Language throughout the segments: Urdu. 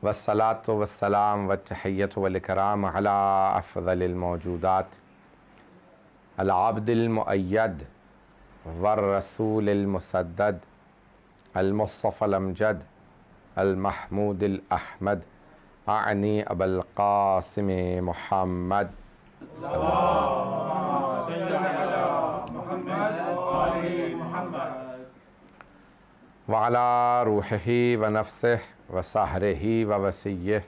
والصلاة والسلام والتحية والإكرام على أفضل الموجودات العبد المؤيد والرسول المسدد المصطفى الأمجد المحمود الأحمد أعني أبا القاسم محمد وعلى روحه ونفسه وسحره ووسيه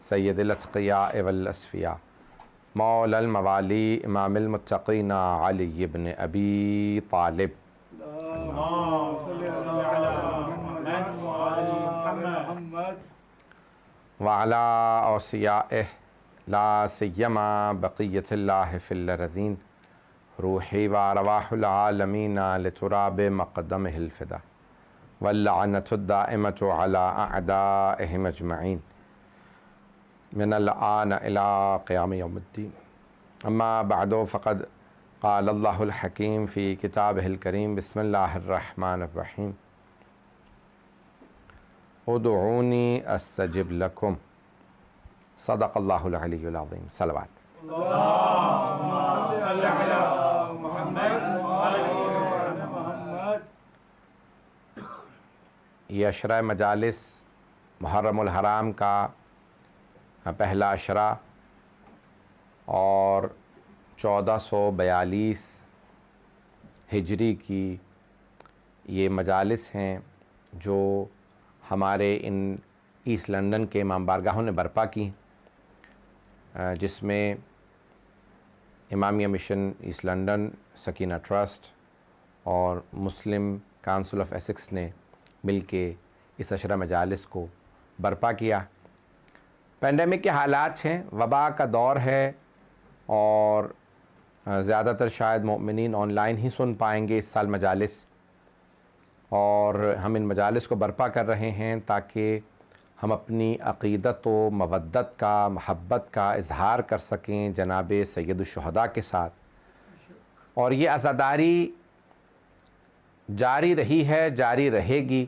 سيد الأتقياء والأصفياء مولى الموالي إمام المتقين علي بن أبي طالب وعلى أوصيائه لا سيما بقية الله في الأرضين روحي وأرواح العالمين لتراب مقدمه الفدا واللعنة الدائمة على أعدائهم أجمعين من الآن إلى قيام يوم الدين. أما بعد فقد قال الله الحكيم في كتابه الكريم بسم الله الرحمن الرحيم ادعوني استجب لكم صدق الله العلي العظيم. صلوات. اللهم صل على محمد وآل محمد. یہ عشرہ مجالس محرم الحرام کا پہلا عشرہ اور 1442 ہجری کی یہ مجالس ہیں جو ہمارے ان ایسٹ لندن کے امام بارگاہوں نے برپا کی، جس میں Imamia Mission East London, Sakina Trust اور مسلم کونسل آف ایسکس نے مل کے اس عشرہ مجالس کو برپا کیا۔ پینڈیمک کے حالات ہیں، وبا کا دور ہے اور زیادہ تر شاید مومنین آن لائن ہی سن پائیں گے اس سال مجالس، اور ہم ان مجالس کو برپا کر رہے ہیں تاکہ ہم اپنی عقیدت و مودت کا، محبت کا اظہار کر سکیں جناب سید الشہداء کے ساتھ، اور یہ عزاداری جاری رہی ہے، جاری رہے گی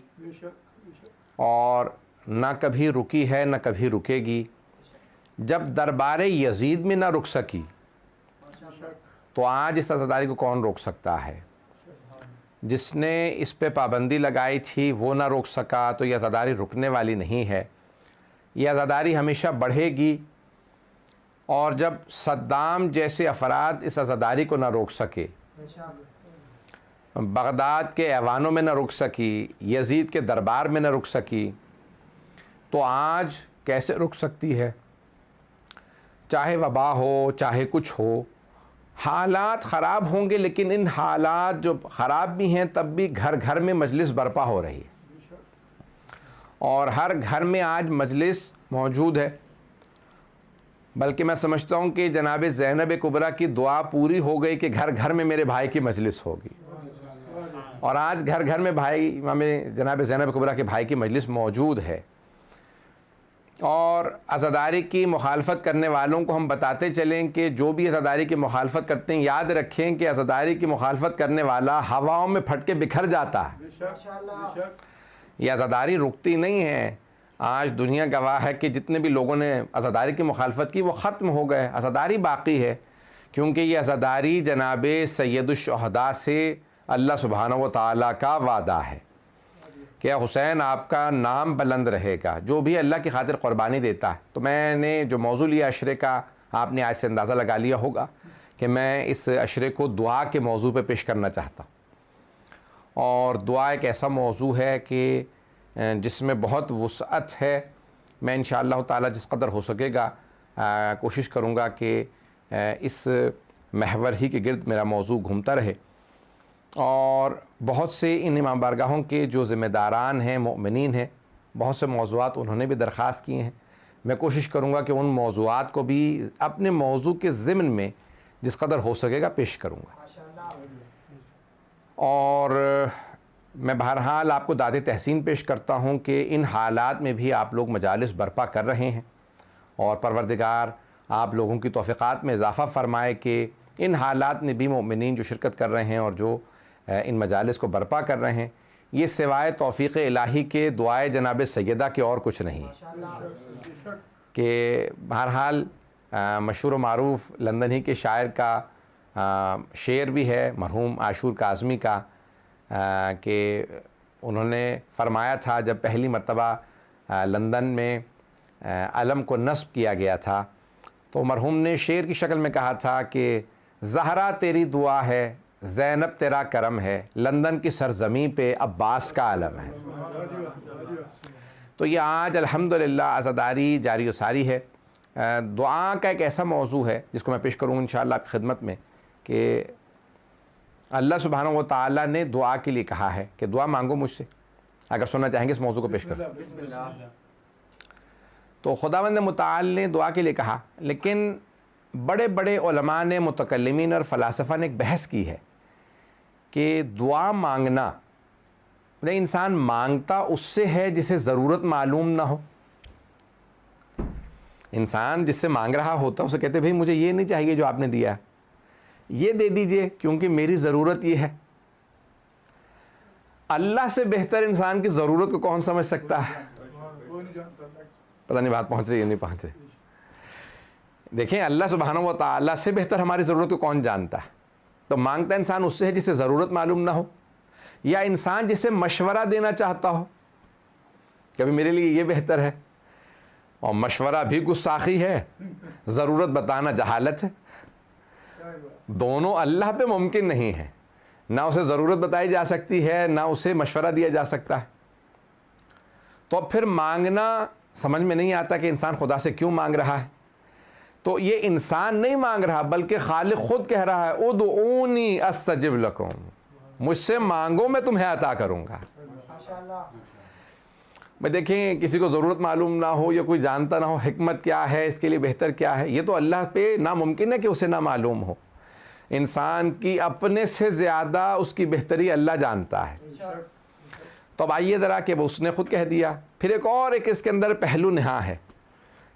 اور نہ کبھی رکی ہے نہ کبھی رکے گی۔ جب دربار یزید میں نہ رک سکی تو آج اس عزاداری کو کون روک سکتا ہے؟ جس نے اس پہ پابندی لگائی تھی وہ نہ روک سکا تو یہ عزاداری رکنے والی نہیں ہے، یہ عزاداری ہمیشہ بڑھے گی۔ اور جب صدام جیسے افراد اس عزاداری کو نہ روک سکے، بغداد کے ایوانوں میں نہ رک سکی، یزید کے دربار میں نہ رک سکی، تو آج کیسے رک سکتی ہے؟ چاہے وبا ہو، چاہے کچھ ہو، حالات خراب ہوں گے، لیکن ان حالات جو خراب بھی ہیں تب بھی گھر گھر میں مجلس برپا ہو رہی ہے، اور ہر گھر میں آج مجلس موجود ہے۔ بلکہ میں سمجھتا ہوں کہ جناب زینب کبریٰ کی دعا پوری ہو گئی کہ گھر گھر میں میرے بھائی کی مجلس ہوگی، اور آج گھر گھر میں بھائی امام جناب زینب کبریٰ کے بھائی کی مجلس موجود ہے۔ اور عزاداری کی مخالفت کرنے والوں کو ہم بتاتے چلیں کہ جو بھی عزاداری کی مخالفت کرتے ہیں یاد رکھیں کہ عزاداری کی مخالفت کرنے والا ہواؤں میں پھٹ کے بکھر جاتا ہے، یہ عزاداری رکتی نہیں ہے۔ آج دنیا گواہ ہے کہ جتنے بھی لوگوں نے عزاداری کی مخالفت کی وہ ختم ہو گئے، عزاداری باقی ہے، کیونکہ یہ عزاداری جناب سید الشہداء سے اللہ سبحانہ و تعالیٰ کا وعدہ ہے کہ حسین آپ کا نام بلند رہے گا جو بھی اللہ کی خاطر قربانی دیتا ہے۔ تو میں نے جو موضوع لیا عشرے کا، آپ نے آج سے اندازہ لگا لیا ہوگا کہ میں اس عشرے کو دعا کے موضوع پہ پیش کرنا چاہتا ہوں، اور دعا ایک ایسا موضوع ہے کہ جس میں بہت وسعت ہے۔ میں انشاءاللہ تعالی جس قدر ہو سکے گا کوشش کروں گا کہ اس محور ہی کے گرد میرا موضوع گھومتا رہے، اور بہت سے ان امام بارگاہوں کے جو ذمہ داران ہیں، مؤمنین ہیں، بہت سے موضوعات انہوں نے بھی درخواست کیے ہیں۔ میں کوشش کروں گا کہ ان موضوعات کو بھی اپنے موضوع کے ضمن میں جس قدر ہو سکے گا پیش کروں گا، اور میں بہرحال آپ کو داد تحسین پیش کرتا ہوں کہ ان حالات میں بھی آپ لوگ مجالس برپا کر رہے ہیں، اور پروردگار آپ لوگوں کی توفیقات میں اضافہ فرمائے کہ ان حالات میں بھی مومنین جو شرکت کر رہے ہیں اور جو ان مجالس کو برپا کر رہے ہیں، یہ سوائے توفیق الہی کے دعائے جناب سیدہ کے اور کچھ نہیں کہ بہرحال مشہور و معروف لندن ہی کے شاعر کا شعر بھی ہے مرحوم عاشور کاظمی کا کہ انہوں نے فرمایا تھا جب پہلی مرتبہ لندن میں علم کو نصب کیا گیا تھا تو مرحوم نے شعر کی شکل میں کہا تھا کہ زہرا تیری دعا ہے، زینب تیرا کرم ہے، لندن کی سرزمین پہ عباس کا علم ہے۔ تو یہ آج الحمدللہ عزاداری جاری و ساری ہے۔ دعا کا ایک ایسا موضوع ہے جس کو میں پیش کروں انشاءاللہ آپ کی خدمت میں کہ اللہ سبحانہ و تعالیٰ نے دعا کے لیے کہا ہے کہ دعا مانگو مجھ سے۔ اگر سننا چاہیں گے اس موضوع کو پیش کریں تو خداوند متعال نے دعا کے لیے کہا، لیکن بڑے بڑے علماء نے، متکلمین اور فلاسفہ نے ایک بحث کی ہے کہ دعا مانگنا انسان مانگتا اس سے ہے جسے ضرورت معلوم نہ ہو۔ انسان جس سے مانگ رہا ہوتا ہے اسے کہتے بھئی مجھے یہ نہیں چاہیے جو آپ نے دیا، یہ دے دیجئے کیونکہ میری ضرورت یہ ہے۔ اللہ سے بہتر انسان کی ضرورت کو کون سمجھ سکتا ہے؟ پتہ نہیں بات پہنچ رہی ہے نہیں پہنچ رہی۔ دیکھیں اللہ سبحانہ و تعالیٰ سے بہتر ہماری ضرورت کو کون جانتا ہے؟ تو مانگتا انسان اس سے ہے جسے ضرورت معلوم نہ ہو، یا انسان جسے مشورہ دینا چاہتا ہو کبھی میرے لیے یہ بہتر ہے، اور مشورہ بھی گستاخی ہے، ضرورت بتانا جہالت ہے۔ دونوں اللہ پہ ممکن نہیں ہے، نہ اسے ضرورت بتائی جا سکتی ہے نہ اسے مشورہ دیا جا سکتا ہے۔ تو پھر مانگنا سمجھ میں نہیں آتا کہ انسان خدا سے کیوں مانگ رہا ہے۔ تو یہ انسان نہیں مانگ رہا بلکہ خالق خود کہہ رہا ہے ادعونی استجب لکم، مجھ سے مانگو میں تمہیں عطا کروں گا۔ میں دیکھیں کسی کو ضرورت معلوم نہ ہو یا کوئی جانتا نہ ہو حکمت کیا ہے، اس کے لیے بہتر کیا ہے، یہ تو اللہ پہ ناممکن ہے کہ اسے نہ معلوم ہو۔ انسان کی اپنے سے زیادہ اس کی بہتری اللہ جانتا ہے۔ تو اب آئیے ذرا کہ اس نے خود کہہ دیا۔ پھر ایک اس کے اندر پہلو نہا ہے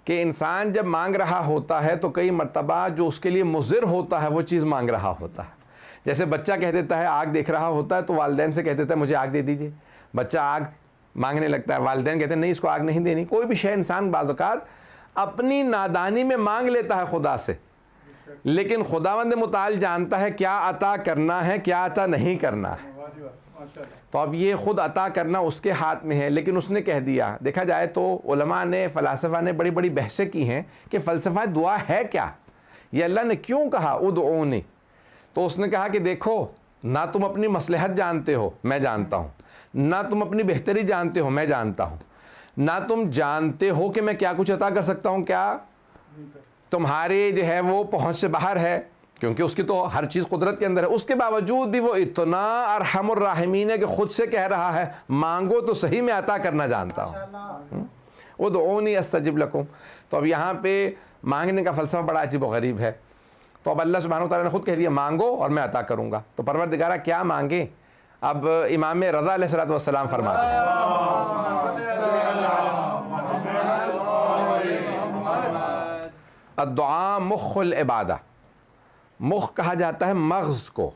کہ انسان جب مانگ رہا ہوتا ہے تو کئی مرتبہ جو اس کے لیے مضر ہوتا ہے وہ چیز مانگ رہا ہوتا ہے۔ جیسے بچہ کہہ دیتا ہے آگ دیکھ رہا ہوتا ہے تو والدین سے کہہ دیتا ہے مجھے آگ دے دیجئے، بچہ آگ مانگنے لگتا ہے، والدین کہتے ہیں نہیں اس کو آگ نہیں دینی۔ کوئی بھی شے انسان بعض اوقات اپنی نادانی میں مانگ لیتا ہے خدا سے، لیکن خداوند متعال جانتا ہے کیا عطا کرنا ہے کیا عطا نہیں کرنا ہے۔ تو اب یہ خود عطا کرنا اس کے ہاتھ میں ہے، لیکن اس نے کہہ دیا۔ دیکھا جائے تو علماء نے، فلاسفہ نے بڑی بڑی بحثیں کی ہیں کہ فلسفہ دعا ہے کیا، یہ اللہ نے کیوں کہا ادعونی۔ تو اس نے کہا کہ دیکھو نہ تم اپنی مصلحت جانتے ہو میں جانتا ہوں، نہ تم اپنی بہتری جانتے ہو میں جانتا ہوں، نہ تم جانتے ہو کہ میں کیا کچھ عطا کر سکتا ہوں، کیا تمہارے جو ہے وہ پہنچ سے باہر ہے، کیونکہ اس کی تو ہر چیز قدرت کے اندر ہے۔ اس کے باوجود بھی وہ اتنا ارحم الراحمین ہے کہ خود سے کہہ رہا ہے مانگو تو صحیح میں عطا کرنا جانتا ہوں۔ ادعونی استجب لکم۔ تو اب یہاں پہ مانگنے کا فلسفہ بڑا عجیب و غریب ہے۔ تو اب اللہ سبحانہ وتعالیٰ نے خود کہہ دیا مانگو اور میں عطا کروں گا۔ تو پروردگارہ کیا مانگیں؟ اب امام رضا علیہ السلام فرماتے ہیں الدعاء مخ العبادہ، مخ کہا جاتا ہے مغز کو،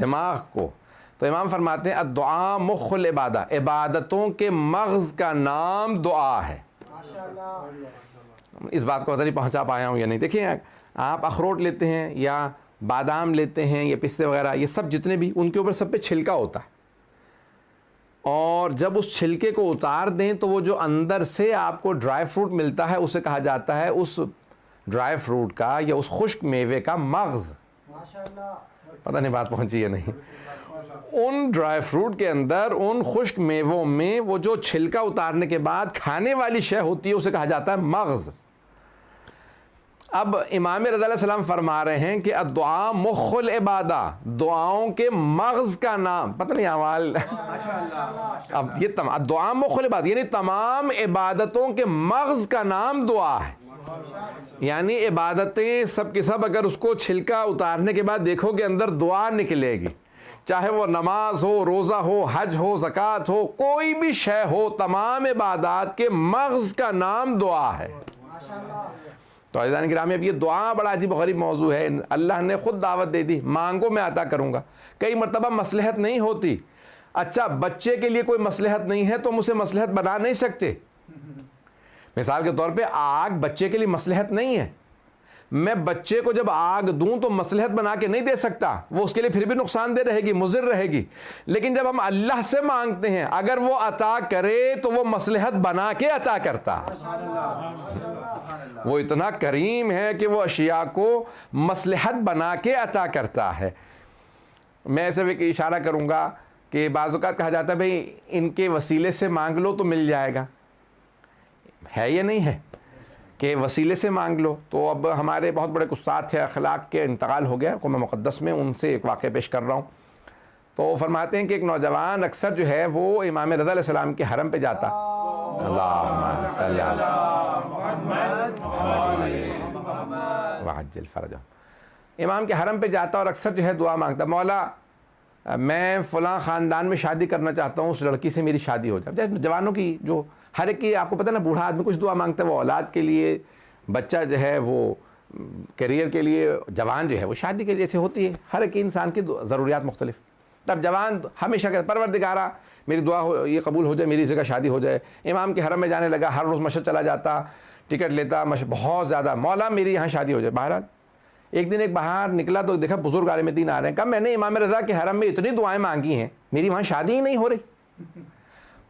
دماغ کو۔ تو امام فرماتے ہیں الدعاء مخ العبادہ، عبادتوں کے مغز کا نام دعا ہے۔ اس بات کو پتہ نہیں پہنچا پایا ہوں یا نہیں۔ دیکھیں آپ اخروٹ لیتے ہیں یا بادام لیتے ہیں یا پستے وغیرہ، یہ سب جتنے بھی ان کے اوپر سب پہ چھلکا ہوتا ہے، اور جب اس چھلکے کو اتار دیں تو وہ جو اندر سے آپ کو ڈرائی فروٹ ملتا ہے اسے کہا جاتا ہے اس ڈرائی فروٹ کا یا اس خشک میوے کا مغز۔ پتہ نہیں بات پہنچی یا نہیں۔ ان ڈرائی فروٹ کے اندر ان خشک میووں میں وہ جو چھلکا اتارنے کے بعد کھانے والی شے ہوتی ہے اسے کہا جاتا ہے مغز۔ اب امام رضا علیہ السلام فرما رہے ہیں کہ الدعاء مخ العبادہ، دعاؤں کے مغز کا نام، پتہ نہیں اعمال اب یہ الدعاء مخ العبادہ یعنی تمام عبادتوں کے مغز کا نام دعا ہے۔ یعنی عبادتیں سب کی سب اگر اس کو چھلکا اتارنے کے بعد دیکھو کہ اندر دعا نکلے گی، چاہے وہ نماز ہو، روزہ ہو، حج ہو، زکوٰۃ ہو، کوئی بھی شے ہو، تمام عبادات کے مغز کا نام دعا ہے۔ تو عزیزان گرامی اب یہ دعا بڑا عجیب و غریب موضوع ہے۔ اللہ نے خود دعوت دے دی مانگو میں عطا کروں گا۔ کئی مرتبہ مصلحت نہیں ہوتی، اچھا بچے کے لیے کوئی مصلحت نہیں ہے تو ہم اسے مصلحت بنا نہیں سکتے. مثال کے طور پہ آگ بچے کے لیے مصلحت نہیں ہے, میں بچے کو جب آگ دوں تو مصلحت بنا کے نہیں دے سکتا, وہ اس کے لیے پھر بھی نقصان دہ رہے گی, مضر رہے گی. لیکن جب ہم اللہ سے مانگتے ہیں اگر وہ عطا کرے تو وہ مصلحت بنا کے عطا کرتا ہے. وہ اتنا کریم ہے کہ وہ اشیاء کو مصلحت بنا کے عطا کرتا ہے. میں صرف ایک اشارہ کروں گا کہ بعض اوقات کہا جاتا ہے بھئی ان کے وسیلے سے مانگ لو تو مل جائے گا, ہے یا نہیں ہے کہ وسیلے سے مانگ لو. تو اب ہمارے بہت بڑے استاد تھے اخلاق کے, انتقال ہو گیا قوم مقدس میں, ان سے ایک واقعہ پیش کر رہا ہوں. تو فرماتے ہیں کہ ایک نوجوان اکثر جو ہے وہ امام رضا علیہ السلام کے حرم پہ جاتا, اللہم صلی علی وعجل فرجہ, امام کے حرم پہ جاتا اور اکثر جو ہے دعا مانگتا, مولا میں فلاں خاندان میں شادی کرنا چاہتا ہوں, اس لڑکی سے میری شادی ہو جائے. جوانوں کی جو ہر ایک کی آپ کو پتہ نا, بوڑھا آدمی کچھ دعا مانگتا ہے, وہ اولاد کے لیے, بچہ جو ہے وہ کیریئر کے لیے, جوان جو ہے وہ شادی کے جیسے ہوتی ہے, ہر ایک انسان کی ضروریات مختلف. تب جوان ہمیشہ کہتا پروردگارا میری دعا ہو, یہ قبول ہو جائے, میری جگہ شادی ہو جائے. امام کے حرم میں جانے لگا, ہر روز مشہد چلا جاتا, ٹکٹ لیتا, بہت زیادہ, مولا میری یہاں شادی ہو جائے. بہرحال ایک دن ایک باہر نکلا تو دیکھا بزرگ عالم دین آ رہے ہیں. کہا میں نے امام رضا کے حرم میں اتنی دعائیں مانگی ہیں, میری وہاں شادی ہی نہیں ہو رہی.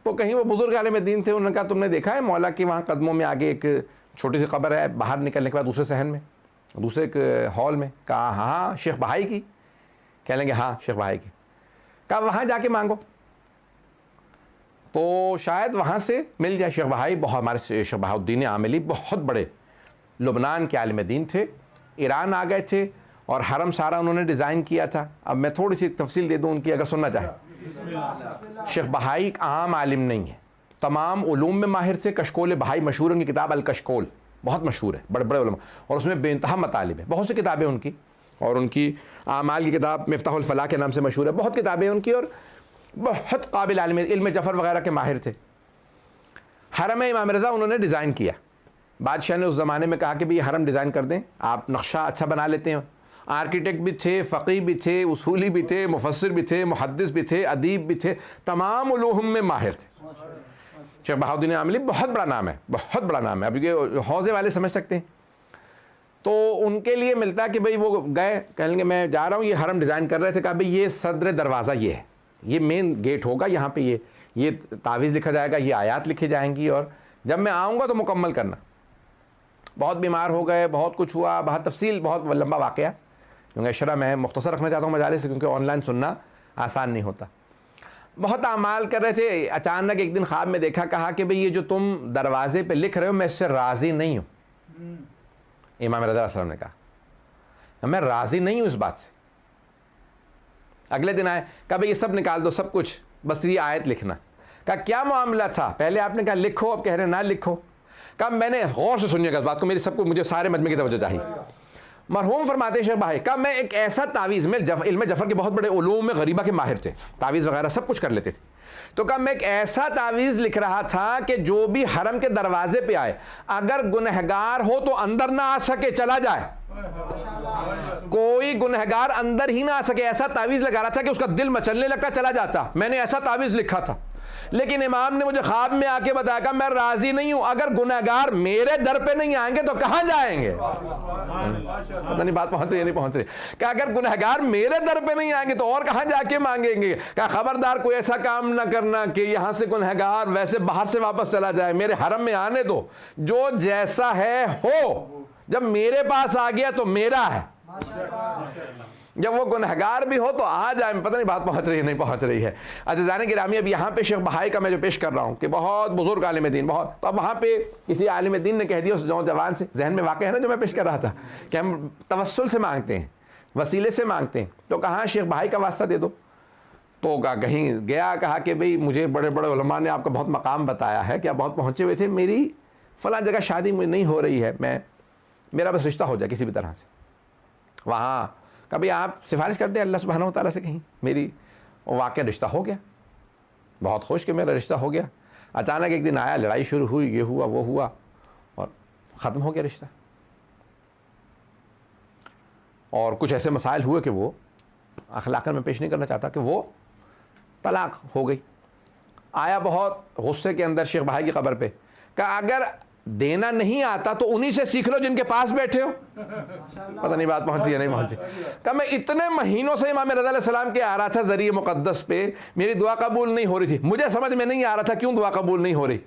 تو کہیں وہ بزرگ عالم دین تھے, انہوں نے کہا تم نے دیکھا ہے مولا کے وہاں قدموں میں آگے ایک چھوٹی سی قبر ہے, باہر نکلنے کے بعد دوسرے صحن میں, دوسرے ایک ہال میں. کہا ہاں شیخ بہائی کی. کہہ لیں گے ہاں شیخ بہائی کی. کہا وہاں جا کے مانگو تو شاید وہاں سے مل جائے. شیخ بہائی بہت, ہمارے شیخ بہاؤالدین عاملی بہت بڑے لبنان کے عالم دین تھے, ایران آ گئے تھے اور حرم سارا انہوں نے ڈیزائن کیا تھا. اب میں تھوڑی سی تفصیل دے دوں ان کی اگر سننا چاہیں. شیخ بہائی ایک عام عالم نہیں ہے, تمام علوم میں ماہر تھے. کشکول بہائی مشہور, ان کی کتاب الکشکول بہت مشہور ہے, بڑے بڑے علماء, اور اس میں بے انتہا مطالب ہے. بہت سی کتابیں ان کی, اور ان کی اعمال کی کتاب مفتاح الفلاح کے نام سے مشہور ہے. بہت کتابیں ان کی, اور بہت قابل عالم, علم جفر وغیرہ کے ماہر تھے. حرم امام رضا انہوں نے ڈیزائن کیا. بادشاہ نے اس زمانے میں کہا کہ بھی یہ حرم ڈیزائن کر دیں, آپ نقشہ اچھا بنا لیتے ہیں. آرکیٹیکٹ بھی تھے, فقیہ بھی تھے, اصولی بھی تھے, مفسر بھی تھے, محدث بھی تھے, ادیب بھی تھے, تمام علوم میں ماہر تھے. شیخ بہاؤالدین عاملی بہت بڑا نام ہے, بہت بڑا نام ہے. اب یہ حوضے والے سمجھ سکتے ہیں. تو ان کے لیے ملتا ہے کہ بھئی وہ گئے, کہیں گے میں جا رہا ہوں, یہ حرم ڈیزائن کر رہے تھے. کہا بھئی یہ صدر دروازہ یہ ہے, یہ مین گیٹ ہوگا, یہاں پہ یہ تعویذ لکھا جائے گا, یہ آیات لکھی جائیں گی, اور جب میں آؤں گا تو مکمل کرنا. بہت بیمار ہو گئے, بہت کچھ ہوا, بہت تفصیل, بہت لمبا واقعہ, کیونکہ شرح میں مختصر رکھنا چاہتا ہوں مجالس سے, کیونکہ آن لائن سننا آسان نہیں ہوتا. بہت اعمال کر رہے تھے, اچانک ایک دن خواب میں دیکھا, کہا کہ بھئی یہ جو تم دروازے پہ لکھ رہے ہو میں اس سے راضی نہیں ہوں. امام رضا علیہ السلام نے کہا میں راضی نہیں ہوں اس بات سے. اگلے دن آئے, کہا بھئی یہ سب نکال دو, سب کچھ, بس یہ آیت لکھنا. کہا کیا معاملہ تھا, پہلے آپ نے کہا لکھو, اب کہہ رہے نہ لکھو. کہا میں نے, غور سے سنیے گا اس بات کو, میری سب کو, مجھے سارے مجمع کی توجہ چاہیے. مرحوم فرماتے ہیں شیخ بہائی, کہا میں ایک ایسا تعویذ میں, علم جفر کے بہت بڑے علوم میں غریبہ کے ماہر تھے, تعویذ وغیرہ سب کچھ کر لیتے تھے. تو کہا میں ایک ایسا تعویذ لکھ رہا تھا کہ جو بھی حرم کے دروازے پہ آئے, اگر گنہگار ہو تو اندر نہ آ سکے, چلا جائے. کوئی گنہگار اندر ہی نہ آ سکے, ایسا تعویذ لگا رہا تھا کہ اس کا دل مچلنے لگتا, چلا جاتا. میں نے ایسا تعویذ لکھا تھا, لیکن امام نے مجھے خواب میں آ کے بتایا کہ میں راضی نہیں ہوں, اگر گنہگار میرے در پہ نہیں آئیں گے تو کہاں جائیں گے. پتہ نہیں بات پہنچ رہی ہے نہیں پہنچ رہی. کہ اگر گنہگار میرے در پہ نہیں آئیں گے تو اور کہاں جا کے مانگیں گے. کہ خبردار کوئی ایسا کام نہ کرنا کہ یہاں سے گنہگار ویسے باہر سے واپس چلا جائے, میرے حرم میں آنے دو, جو جیسا ہے ہو, جب میرے پاس آ گیا تو میرا ہے, جب وہ گنہگار بھی ہو تو آ جائے. پتہ نہیں بات پہنچ رہی ہے نہیں پہنچ رہی ہے. عزیزان گرامی, اب یہاں پہ شیخ بہائی کا میں جو پیش کر رہا ہوں کہ بہت بزرگ عالم دین, بہت, تو اب وہاں پہ کسی عالم دین نے کہہ دیا اس نوجوان سے, ذہن میں واقع ہے نا جو میں پیش کر رہا تھا, کہ ہم توسل سے مانگتے ہیں, وسیلے سے مانگتے ہیں. تو کہاں شیخ بہائی کا واسطہ دے دو. تو کہیں گیا, کہا کہ بھئی مجھے بڑے بڑے علماء نے آپ کا بہت مقام بتایا ہے کہ آپ بہت پہنچے ہوئے تھے, میری فلاں جگہ شادی نہیں ہو رہی ہے, میرا بس رشتہ ہو جائے کسی بھی طرح سے. وہاں کبھی آپ سفارش کر دیں اللہ سبحانہ و تعالیٰ سے, کہیں میری واقعہ رشتہ ہو گیا, بہت خوش کہ میرا رشتہ ہو گیا. اچانک ایک دن آیا, لڑائی شروع ہوئی, یہ ہوا وہ ہوا, اور ختم ہو گیا رشتہ. اور کچھ ایسے مسائل ہوئے کہ وہ اخلاقاً میں پیش نہیں کرنا چاہتا, کہ وہ طلاق ہو گئی. آیا بہت غصے کے اندر شیخ بھائی کی قبر پہ, کہا اگر دینا نہیں آتا تو انہی سے سیکھ لو جن کے پاس بیٹھے ہو. پتہ نہیں بات پہنچی یا نہیں پہنچی. کہا میں اتنے مہینوں سے امام رضا علیہ السلام کے آ رہا تھا ذریعہ مقدس پہ, میری دعا قبول نہیں ہو رہی تھی, مجھے سمجھ میں نہیں آ رہا تھا کیوں دعا قبول نہیں ہو رہی.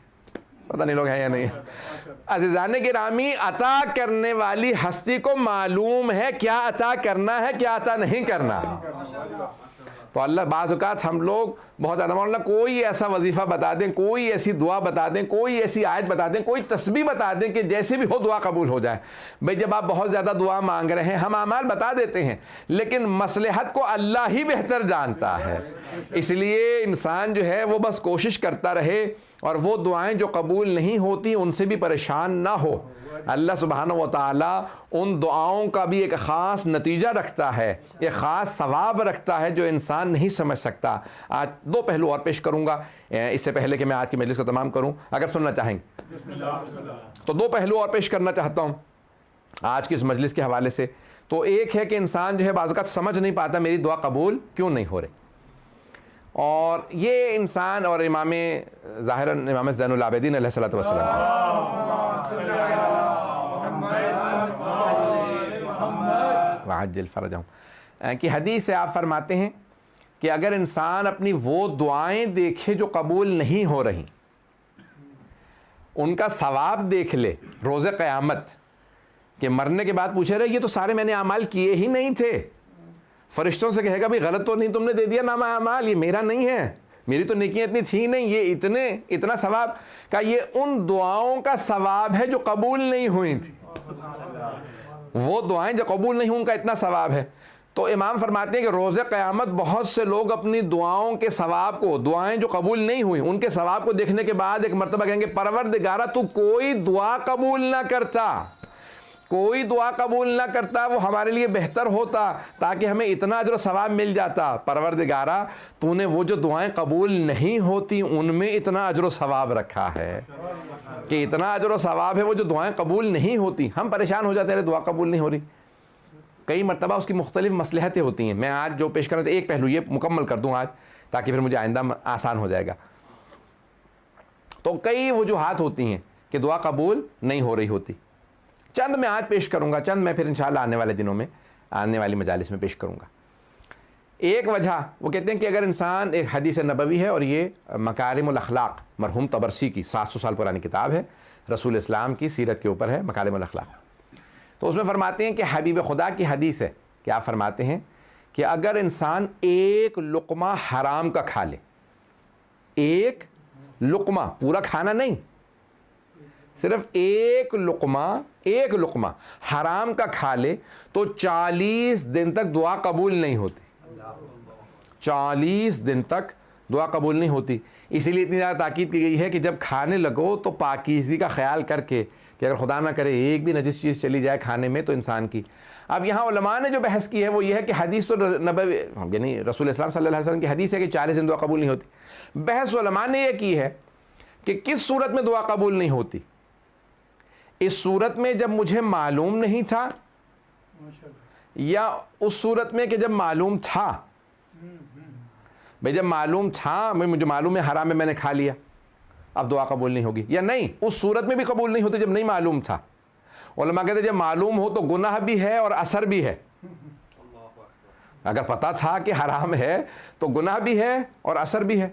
پتہ نہیں لوگ ہیں یا نہیں. عزیزان گرامی, عطا کرنے والی ہستی کو معلوم ہے کیا عطا کرنا ہے کیا عطا نہیں کرنا. تو اللہ بعض اوقات ہم لوگ بہت زیادہ اللہ کوئی ایسا وظیفہ بتا دیں, کوئی ایسی دعا بتا دیں, کوئی ایسی آیت بتا دیں, کوئی تسبیح بتا دیں کہ جیسے بھی ہو دعا قبول ہو جائے. بھئی جب آپ بہت زیادہ دعا مانگ رہے ہیں, ہم اعمال بتا دیتے ہیں لیکن مصلحت کو اللہ ہی بہتر جانتا ہے. اس لیے انسان جو ہے وہ بس کوشش کرتا رہے اور وہ دعائیں جو قبول نہیں ہوتی ان سے بھی پریشان نہ ہو. اللہ سبحانہ و تعالیٰ ان دعاؤں کا بھی ایک خاص نتیجہ رکھتا ہے, ایک خاص ثواب رکھتا ہے جو انسان نہیں سمجھ سکتا. آج دو پہلو اور پیش کروں گا اس سے پہلے کہ میں آج کی مجلس کو تمام کروں, اگر سننا چاہیں تو دو پہلو اور پیش کرنا چاہتا ہوں آج کی اس مجلس کے حوالے سے. تو ایک ہے کہ انسان جو ہے بعض اوقات سمجھ نہیں پاتا میری دعا قبول کیوں نہیں ہو رہی, اور یہ انسان اور امام ظاہراً امام زین العابدین علیہ الصلوۃ والسلام وعجل فرجہم کی حدیث سے آپ فرماتے ہیں کہ اگر انسان اپنی وہ دعائیں دیکھے جو قبول نہیں ہو رہی, ان کا ثواب دیکھ لے روز قیامت, کہ مرنے کے بعد پوچھے رہے یہ تو سارے میں نے اعمال کیے ہی نہیں تھے, فرشتوں سے کہے گا بھی غلط تو نہیں تم نے دے دیا نامہ اعمال, یہ میرا نہیں ہے, میری تو نیکیاں اتنی تھی نہیں, یہ اتنا ثواب کا, یہ ان دعاؤں کا ثواب ہے جو قبول نہیں ہوئی تھی. وہ دعائیں جو قبول نہیں ہوئی ان کا اتنا ثواب ہے. تو امام فرماتے ہیں کہ روز قیامت بہت سے لوگ اپنی دعاؤں کے ثواب کو, دعائیں جو قبول نہیں ہوئی ان کے ثواب کو دیکھنے کے بعد ایک مرتبہ کہیں گے پروردگارہ تو کوئی دعا قبول نہ کرتا, کوئی دعا قبول نہ کرتا, وہ ہمارے لیے بہتر ہوتا تاکہ ہمیں اتنا اجر و ثواب مل جاتا. پروردگارہ تو نے وہ جو دعائیں قبول نہیں ہوتی ان میں اتنا اجر و ثواب رکھا ہے, کہ اتنا اجر و ثواب ہے وہ جو دعائیں قبول نہیں ہوتی. ہم پریشان ہو جاتے ہیں دعا قبول نہیں ہو رہی, کئی مرتبہ اس کی مختلف مصلحتیں ہوتی ہیں. میں آج جو پیش کر رہا تھا ایک پہلو یہ مکمل کر دوں آج تاکہ پھر مجھے آئندہ آسان ہو جائے گا. تو کئی وجوہات ہوتی ہیں کہ دعا قبول نہیں ہو رہی ہوتی. چند میں آج پیش کروں گا, چند میں پھر انشاءاللہ آنے والے دنوں میں آنے والی مجالس میں پیش کروں گا. ایک وجہ وہ کہتے ہیں کہ اگر انسان, ایک حدیث نبوی ہے اور یہ مکارم الاخلاق مرحوم طبرسی کی 700 سال پرانی کتاب ہے, رسول اسلام کی سیرت کے اوپر ہے مکارم الاخلاق. تو اس میں فرماتے ہیں کہ حبیب خدا کی حدیث ہے کہ آپ فرماتے ہیں کہ اگر انسان ایک لقمہ حرام کا کھا لے, ایک لقمہ, پورا کھانا نہیں, صرف ایک لقمہ حرام کا کھا لے تو 40 دن تک دعا قبول نہیں ہوتی. 40 دن تک دعا قبول نہیں ہوتی. اسی لیے اتنی زیادہ تاکید کی گئی ہے کہ جب کھانے لگو تو پاکیزگی کا خیال کر کے, کہ اگر خدا نہ کرے ایک بھی نجس چیز چلی جائے کھانے میں تو انسان کی. اب یہاں علماء نے جو بحث کی ہے وہ یہ ہے کہ حدیث تو نبوی یعنی رسول اسلام صلی اللہ علیہ وسلم کی حدیث ہے کہ 40 دن دعا قبول نہیں ہوتی. بحث علماء نے یہ کی ہے کہ کس صورت میں دعا قبول نہیں ہوتی. اس صورت میں جب مجھے معلوم نہیں تھا, یا اس صورت میں کہ جب معلوم تھا, بھئی جب معلوم تھا, مجھے معلوم ہے حرام ہے میں نے کھا لیا اب دعا قبول نہیں ہوگی, یا نہیں اس صورت میں بھی قبول نہیں ہوتی جب نہیں معلوم تھا. علماء کہتے ہیں جب معلوم ہو تو گناہ بھی ہے اور اثر بھی ہے. اگر پتا تھا کہ حرام ہے تو گناہ بھی ہے اور اثر بھی ہے,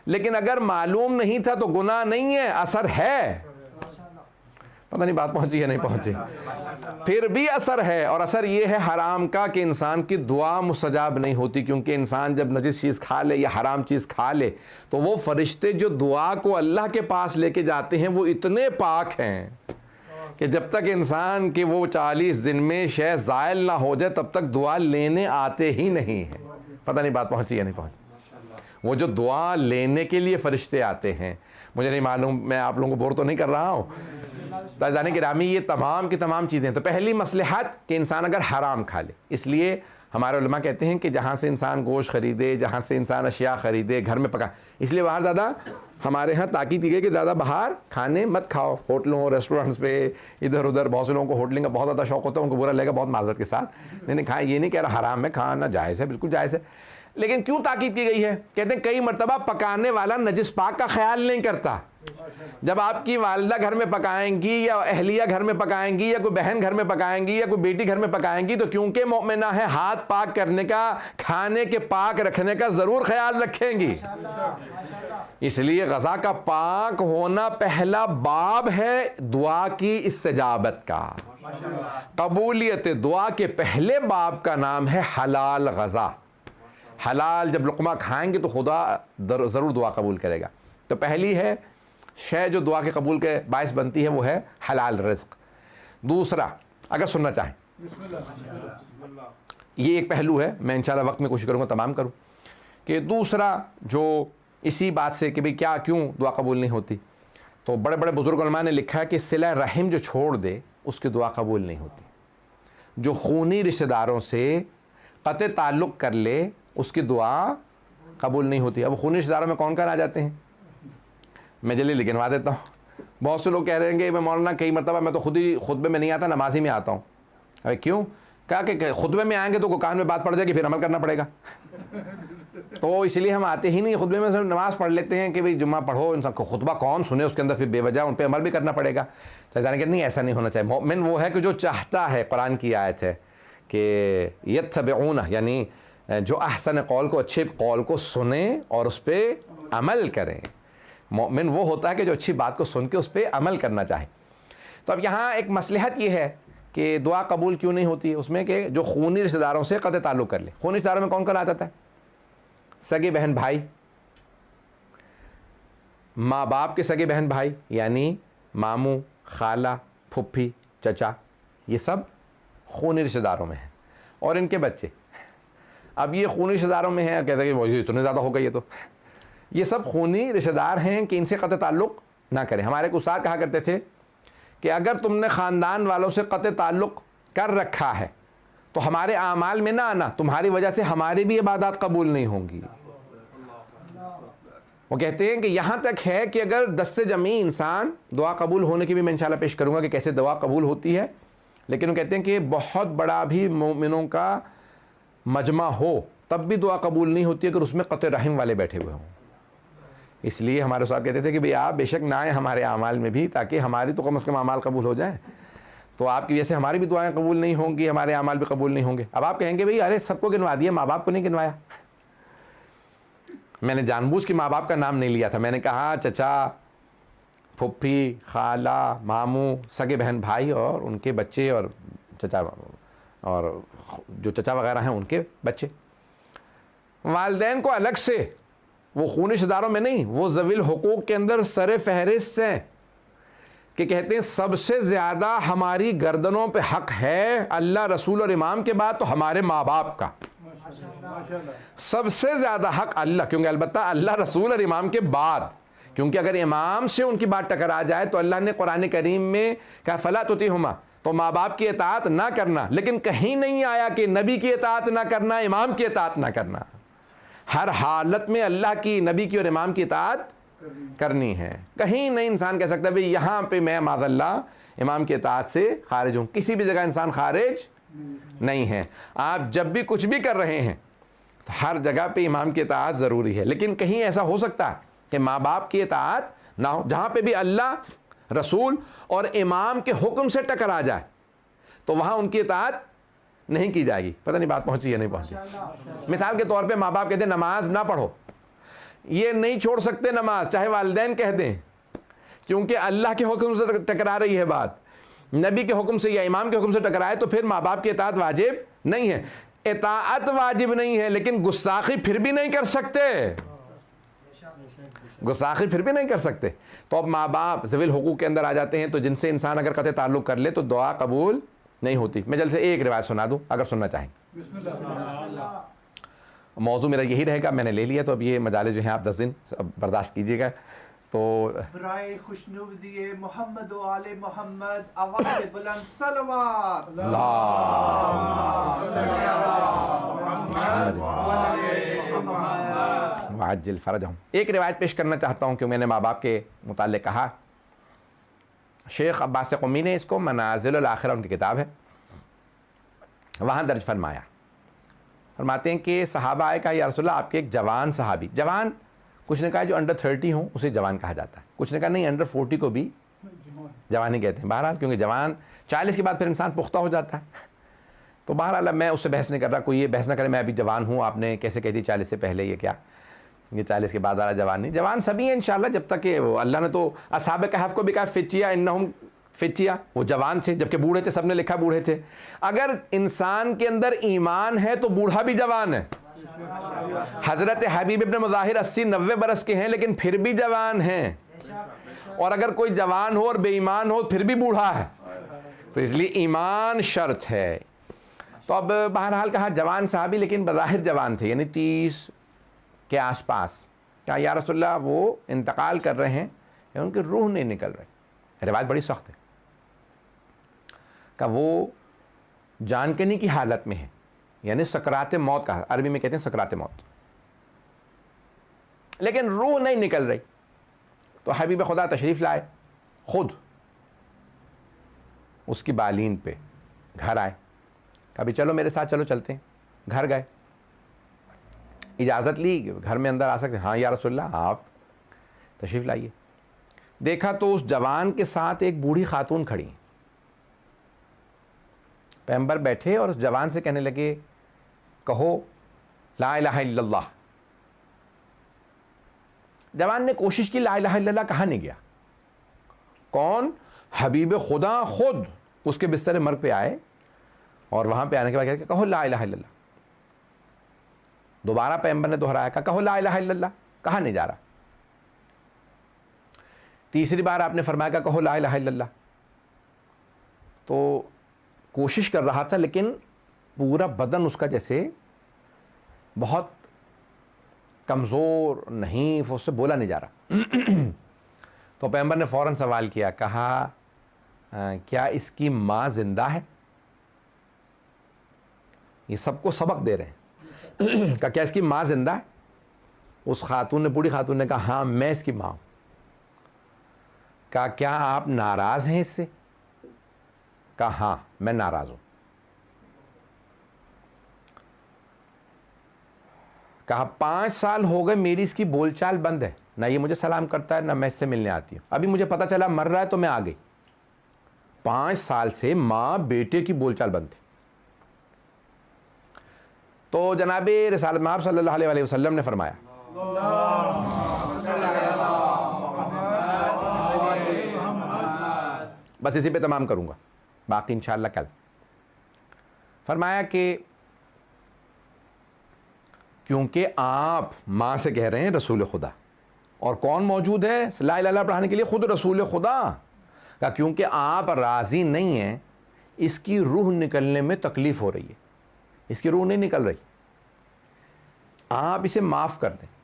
لیکن اگر معلوم نہیں تھا تو گناہ نہیں ہے اثر ہے. پتہ نہیں بات پہنچی یا نہیں پہنچی. پھر بھی اثر ہے, اور اثر یہ ہے حرام کا کہ انسان کی دعا مستجاب نہیں ہوتی, کیونکہ انسان جب نجس چیز کھا لے یا حرام چیز کھا لے تو وہ فرشتے جو دعا کو اللہ کے پاس لے کے جاتے ہیں وہ اتنے پاک ہیں کہ جب تک انسان کے وہ 40 دن میں شے زائل نہ ہو جائے تب تک دعا لینے آتے ہی نہیں ہیں. پتہ نہیں بات پہنچی یا نہیں پہنچی. وہ جو دعا لینے کے لیے فرشتے آتے ہیں, مجھے نہیں معلوم میں آپ لوگوں کو بور تو نہیں کر رہا ہوں. عزیزان گرامی یہ تمام کی تمام چیزیں. تو پہلی مصلحت کہ انسان اگر حرام کھا لے, اس لیے ہمارے علماء کہتے ہیں کہ جہاں سے انسان گوشت خریدے, جہاں سے انسان اشیاء خریدے, گھر میں پکا, اس لیے باہر زیادہ ہمارے ہاں تاکید کی گئی کہ زیادہ باہر کھانے مت کھاؤ. ہوٹلوں ریسٹورنٹس پہ ادھر ادھر بہت سے لوگوں کو ہوٹلنگ کا بہت زیادہ شوق ہوتا ہے, ان کو برا لگے گا بہت معذرت کے ساتھ. نہیں کھائیں, یہ نہیں کہہ رہا حرام ہے, کھانا جائز ہے, بالکل جائز ہے. لیکن کیوں تاکید کی گئی ہے؟ کہتے ہیں کئی مرتبہ پکانے والا نجس پاک کا خیال نہیں کرتا. جب آپ کی والدہ گھر میں پکائیں گی یا اہلیہ گھر میں پکائیں گی یا کوئی بہن گھر میں پکائیں گی یا کوئی بیٹی گھر میں پکائیں گی تو کیونکہ مومنہ ہے ہاتھ پاک کرنے کا، کھانے کے پاک رکھنے کا ضرور خیال رکھیں گی. اس لیے غذا کا پاک ہونا پہلا باب ہے دعا کی استجابت کا. قبولیت دعا کے پہلے باب کا نام ہے حلال غذا. حلال جب لقمہ کھائیں گے تو خدا ضرور دعا قبول کرے گا. تو پہلی ہے شے جو دعا کے قبول کے باعث بنتی ہے وہ ہے حلال رزق. دوسرا اگر سننا چاہیں، یہ ایک پہلو ہے، میں انشاءاللہ وقت میں کوشش کروں گا تمام کروں، کہ دوسرا جو اسی بات سے کہ بھئی کیوں دعا قبول نہیں ہوتی، تو بڑے بڑے بزرگ علماء نے لکھا ہے کہ صلہ رحم جو چھوڑ دے اس کی دعا قبول نہیں ہوتی. جو خونی رشتہ داروں سے قطع تعلق کر لے اس کی دعا قبول نہیں ہوتی. اب خونی رشتہ داروں میں کون کون آ جاتے ہیں؟ میں جلدی گنوا دیتا ہوں. بہت سے لوگ کہہ رہے ہیں کہ میں مولانا کئی مرتبہ میں تو خود ہی خطبے میں نہیں آتا، نماز ہی میں آتا ہوں. ابھی کیوں؟ کہا کہ خطبے میں آئیں گے تو کان میں بات پڑ جائے گی، پھر عمل کرنا پڑے گا. تو اس لیے ہم آتے ہی نہیں، خطبے میں صرف نماز پڑھ لیتے ہیں کہ بھئی جمعہ پڑھو، انسان کو خطبہ کون سنے، اس کے اندر پھر بے وجہ ان پہ عمل بھی کرنا پڑے گا. تو کہ نہیں، ایسا نہیں ہونا چاہیے. مومن وہ ہے کہ جو چاہتا ہے، قرآن کی آیت ہے کہ یتبعون، یعنی جو احسن قول کو، اچھے قول کو سنیں اور اس پہ عمل کریں. مومن وہ ہوتا ہے کہ جو اچھی بات کو سن کے اس پہ عمل کرنا چاہے. تو اب یہاں ایک مصلحت یہ ہے کہ دعا قبول کیوں نہیں ہوتی ہے اس میں کہ جو خونی رشتہ داروں سے قطع تعلق کر لے. خونی رشتہ داروں میں کون کون آ جاتا ہے؟ سگے بہن بھائی، ماں باپ کے سگے بہن بھائی یعنی ماموں، خالہ، پھپھی، چچا، یہ سب خونی رشتہ داروں میں ہیں. اور ان کے بچے. اب یہ خونی رشتہ داروں میں ہیں، کہتے ہیں کہ وہ اتنے زیادہ ہو گئی ہے، تو یہ سب خونی رشتہ دار ہیں کہ ان سے قطع تعلق نہ کریں. ہمارے ایک استاد کہا کرتے تھے کہ اگر تم نے خاندان والوں سے قطع تعلق کر رکھا ہے تو ہمارے اعمال میں نہ آنا، تمہاری وجہ سے ہماری بھی عبادات قبول نہیں ہوں گی. وہ کہتے ہیں کہ یہاں تک ہے کہ اگر دست جمعی انسان، دعا قبول ہونے کی بھی میں انشاءاللہ پیش کروں گا کہ کیسے دعا قبول ہوتی ہے، لیکن وہ کہتے ہیں کہ بہت بڑا بھی مومنوں کا مجمع ہو تب بھی دعا قبول نہیں ہوتی اگر اس میں قطع رحم والے بیٹھے ہوئے ہوں. اس لیے ہمارے استاد کہتے تھے کہ بھئی آپ بے شک نہ آئیں ہمارے اعمال میں بھی، تاکہ ہماری تو کم از کم اعمال قبول ہو جائیں. تو آپ کی وجہ سے ہماری بھی دعائیں قبول نہیں ہوں گی، ہمارے اعمال بھی قبول نہیں ہوں گے. اب آپ کہیں گے بھئی ارے سب کو گنوا دیا، ماں باپ کو نہیں گنوایا. میں نے جان بوجھ کے ماں باپ کا نام نہیں لیا تھا. میں نے کہا چچا، پھپھی، خالہ، ماموں، سگے بہن بھائی اور ان کے بچے، اور چچا اور جو چچا وغیرہ ہیں ان کے بچے. والدین کو الگ سے، وہ خونی رشتہ داروں میں نہیں، وہ ذوی الحقوق کے اندر سر فہرست ہیں کہ کہتے ہیں سب سے زیادہ ہماری گردنوں پہ حق ہے اللہ، رسول اور امام کے بعد تو ہمارے ماں باپ کا. سب سے زیادہ حق اللہ، کیونکہ البتہ اللہ، رسول اور امام کے بعد، کیونکہ اگر امام سے ان کی بات ٹکرا جائے تو اللہ نے قرآن کریم میں کہا فلا تطیعہما، تو ماں باپ کی اطاعت نہ کرنا. لیکن کہیں نہیں آیا کہ نبی کی اطاعت نہ کرنا، امام کی اطاعت نہ کرنا. ہر حالت میں اللہ کی، نبی کی اور امام کی اطاعت کرنی ہے. کہیں نہیں انسان کہہ سکتا بھئی یہاں پہ میں معاذ اللہ امام کی اطاعت سے خارج ہوں. کسی بھی جگہ انسان خارج نہیں ہے. آپ جب بھی کچھ بھی کر رہے ہیں تو ہر جگہ پہ امام کی اطاعت ضروری ہے. لیکن کہیں ایسا ہو سکتا ہے کہ ماں باپ کی اطاعت نہ ہو، جہاں پہ بھی اللہ، رسول اور امام کے حکم سے ٹکرا جائے تو وہاں ان کی اطاعت نہیں کی جائے گی. پتہ نہیں بات پہنچی یا نہیں پہنچی. مثال کے طور پہ ماں باپ کہتے ہیں نماز نہ پڑھو، یہ نہیں چھوڑ سکتے نماز، چاہے والدین کہہ دیں، کیونکہ اللہ کے حکم سے ٹکرا رہی ہے بات. نبی کے حکم سے یا امام کے حکم سے ٹکرائے تو پھر ماں باپ کی اطاعت واجب نہیں ہے. اطاعت واجب نہیں ہے لیکن گستاخی پھر بھی نہیں کر سکتے، گستاخی پھر بھی نہیں کر سکتے. تو اب ماں باپ ذوی الحقوق کے اندر آ جاتے ہیں، تو جن سے انسان اگر قطع تعلق کر لے تو دعا قبول نہیں ہوتی. میں جلد سے ایک روایت سنا دوں اگر سننا چاہیں. موضوع میرا یہی رہے گا، میں نے لے لیا، تو اب یہ مجالس جو ہیں آپ 10 دن اب برداشت کیجیے گا. تو برائے خوشنودی محمد و آل محمد آواز بلند صلوات. وعجل فرجہم. ایک روایت پیش کرنا چاہتا ہوں کہ میں نے ماں باپ کے متعلق کہا. شیخ عباس قمی نے اس کو منازل الاخرہ ان کی کتاب ہے، وہاں درج فرمایا فرماتے ہیں کہ صحابہ آئے کہا یا رسول اللہ آپ کے ایک جوان صحابی, جوان کچھ نے کہا جو انڈر 30 ہوں اسے جوان کہا جاتا ہے, کچھ نے کہا نہیں انڈر 40 کو بھی جوان ہی کہتے ہیں. بہرحال کیونکہ جوان 40 کے بعد پھر انسان پختہ ہو جاتا ہے, تو بہرحال میں اس سے بحث نہیں کر رہا, کوئی یہ بحث نہ کرے میں ابھی جوان ہوں, آپ نے کیسے کہہ دی 40 سے پہلے, یہ کیا, یہ 40 کے بعد والا جوان نہیں, جوان سبھی ہیں انشاءاللہ, جب تک کہ اللہ نے تو اصحاب کہف کو بھی کہا فتیا انہم فتیا, وہ جوان تھے, جبکہ بوڑھے تھے, سب نے لکھا بوڑھے تھے. اگر انسان کے اندر ایمان ہے تو بوڑھا بھی جوان ہے. حضرت حبیب ابن مظاہر 80-90 برس کے ہیں لیکن پھر بھی جوان ہیں, اور اگر کوئی جوان ہو اور بے ایمان ہو پھر بھی بوڑھا ہے, تو اس لیے ایمان شرط ہے. تو اب بہرحال کہا جوان صحابی لیکن بظاہر جوان تھے, یعنی 30 کے آس پاس. کہا یا رسول اللہ وہ انتقال کر رہے ہیں یا ان کی روح نہیں نکل رہی, روایت بڑی سخت ہے. کہ وہ جان کنی کی حالت میں ہے, یعنی سکرات موت, کا عربی میں کہتے ہیں سکرات موت, لیکن روح نہیں نکل رہی. تو حبیب خدا تشریف لائے, خود اس کی بالین پہ گھر آئے, کبھی چلو میرے ساتھ چلو چلتے ہیں. گھر گئے, اجازت لی گھر میں اندر آ سکتے, ہاں یا رسول اللہ آپ تشریف لائیے. دیکھا تو اس جوان کے ساتھ ایک بوڑھی خاتون کھڑی, پیغمبر بیٹھے اور اس جوان سے کہنے لگے کہو لا الہ الا اللہ. جوان نے کوشش کی, لا الہ الا اللہ کہا نہیں گیا. کون؟ حبیب خدا خود اس کے بستر مرگ پہ آئے, اور وہاں پہ آنے کے بعد کہا کہو لا الہ الا اللہ. دوبارہ پیغمبر نے دہرایا, کہو لا الہ الا اللہ, کہا نہیں جا رہا. تیسری بار آپ نے فرمایا کہ کہو لا الہ الا اللہ. تو کوشش کر رہا تھا لیکن پورا بدن اس کا جیسے بہت کمزور, نحیف, اس سے بولا نہیں جا رہا. تو پیغمبر نے فوراً سوال کیا, کہا کیا اس کی ماں زندہ ہے؟ یہ سب کو سبق دے رہے ہیں. کہا کیا اس کی ماں زندہ ہے؟ اس خاتون نے, بوڑھی خاتون نے کہا ہاں میں اس کی ماں ہوں. کہا کیا آپ ناراض ہیں اس سے؟ کہا ہاں میں ناراض ہوں. کہا 5 سال ہو گئے میری اس کی بول چال بند ہے, نہ یہ مجھے سلام کرتا ہے نہ میں اس سے ملنے آتی ہوں. ابھی مجھے پتا چلا مر رہا ہے تو میں آ گئی. 5 سال سے ماں بیٹے کی بول چال بند تھی. تو جناب رسالت مآب صلی اللہ علیہ وسلم نے فرمایا بس اسی پہ تمام کروں گا, باقی انشاءاللہ کل. فرمایا کہ کیونکہ آپ ماں سے کہہ رہے ہیں رسول خدا, اور کون موجود ہے لا الہ الا اللہ پڑھانے کے لیے؟ خود رسول خدا. کہ کیونکہ آپ راضی نہیں ہیں, اس کی روح نکلنے میں تکلیف ہو رہی ہے, اس کی روح نہیں نکل رہی, آپ اسے معاف کر دیں.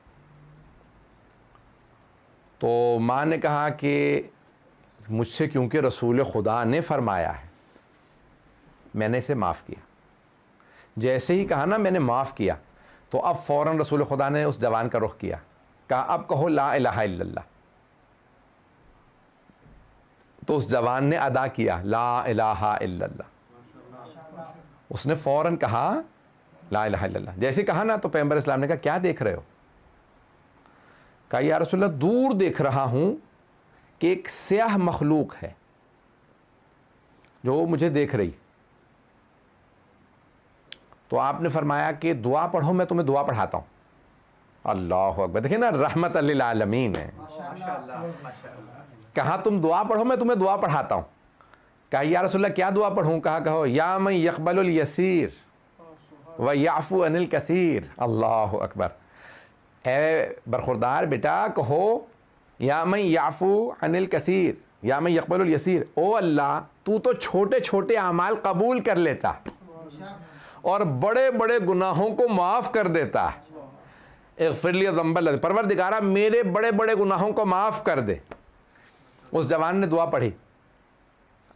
تو ماں نے کہا کہ مجھ سے کیونکہ رسول خدا نے فرمایا ہے میں نے اسے معاف کیا. جیسے ہی کہا نا میں نے معاف کیا, تو اب فوراً رسول خدا نے اس جوان کا رخ کیا, کہا اب کہو لا الہ الا اللہ. تو اس جوان نے ادا کیا لا الہ الا اللہ, اس نے فوراً کہا لا الہ الا اللہ. جیسے کہا نا تو پیغمبر اسلام نے کہا کیا دیکھ رہے ہو؟ کہا یا رسول اللہ دور دیکھ رہا ہوں کہ ایک سیاہ مخلوق ہے جو مجھے دیکھ رہی. تو آپ نے فرمایا کہ دعا پڑھو, میں تمہیں دعا پڑھاتا ہوں. اللہ اکبر, دیکھیں نا رحمت للعالمین ہے. کہا تم دعا پڑھو میں تمہیں دعا پڑھاتا ہوں. کہا یا رسول اللہ کیا دعا پڑھوں؟ کہا کہو یا من یقبل الیسیر ویعفو عن الکثیر. اللہ اکبر, اے برخوردار بیٹا کہو یا من یعفو عن الکثیر یا من یقبل الیسیر, او اللہ تو چھوٹے چھوٹے اعمال قبول کر لیتا اور بڑے بڑے گناہوں کو معاف کر دیتا. اغفر لی ذنب الذی, پروردگارا میرے بڑے بڑے گناہوں کو معاف کر دے. اس جوان نے دعا پڑھی.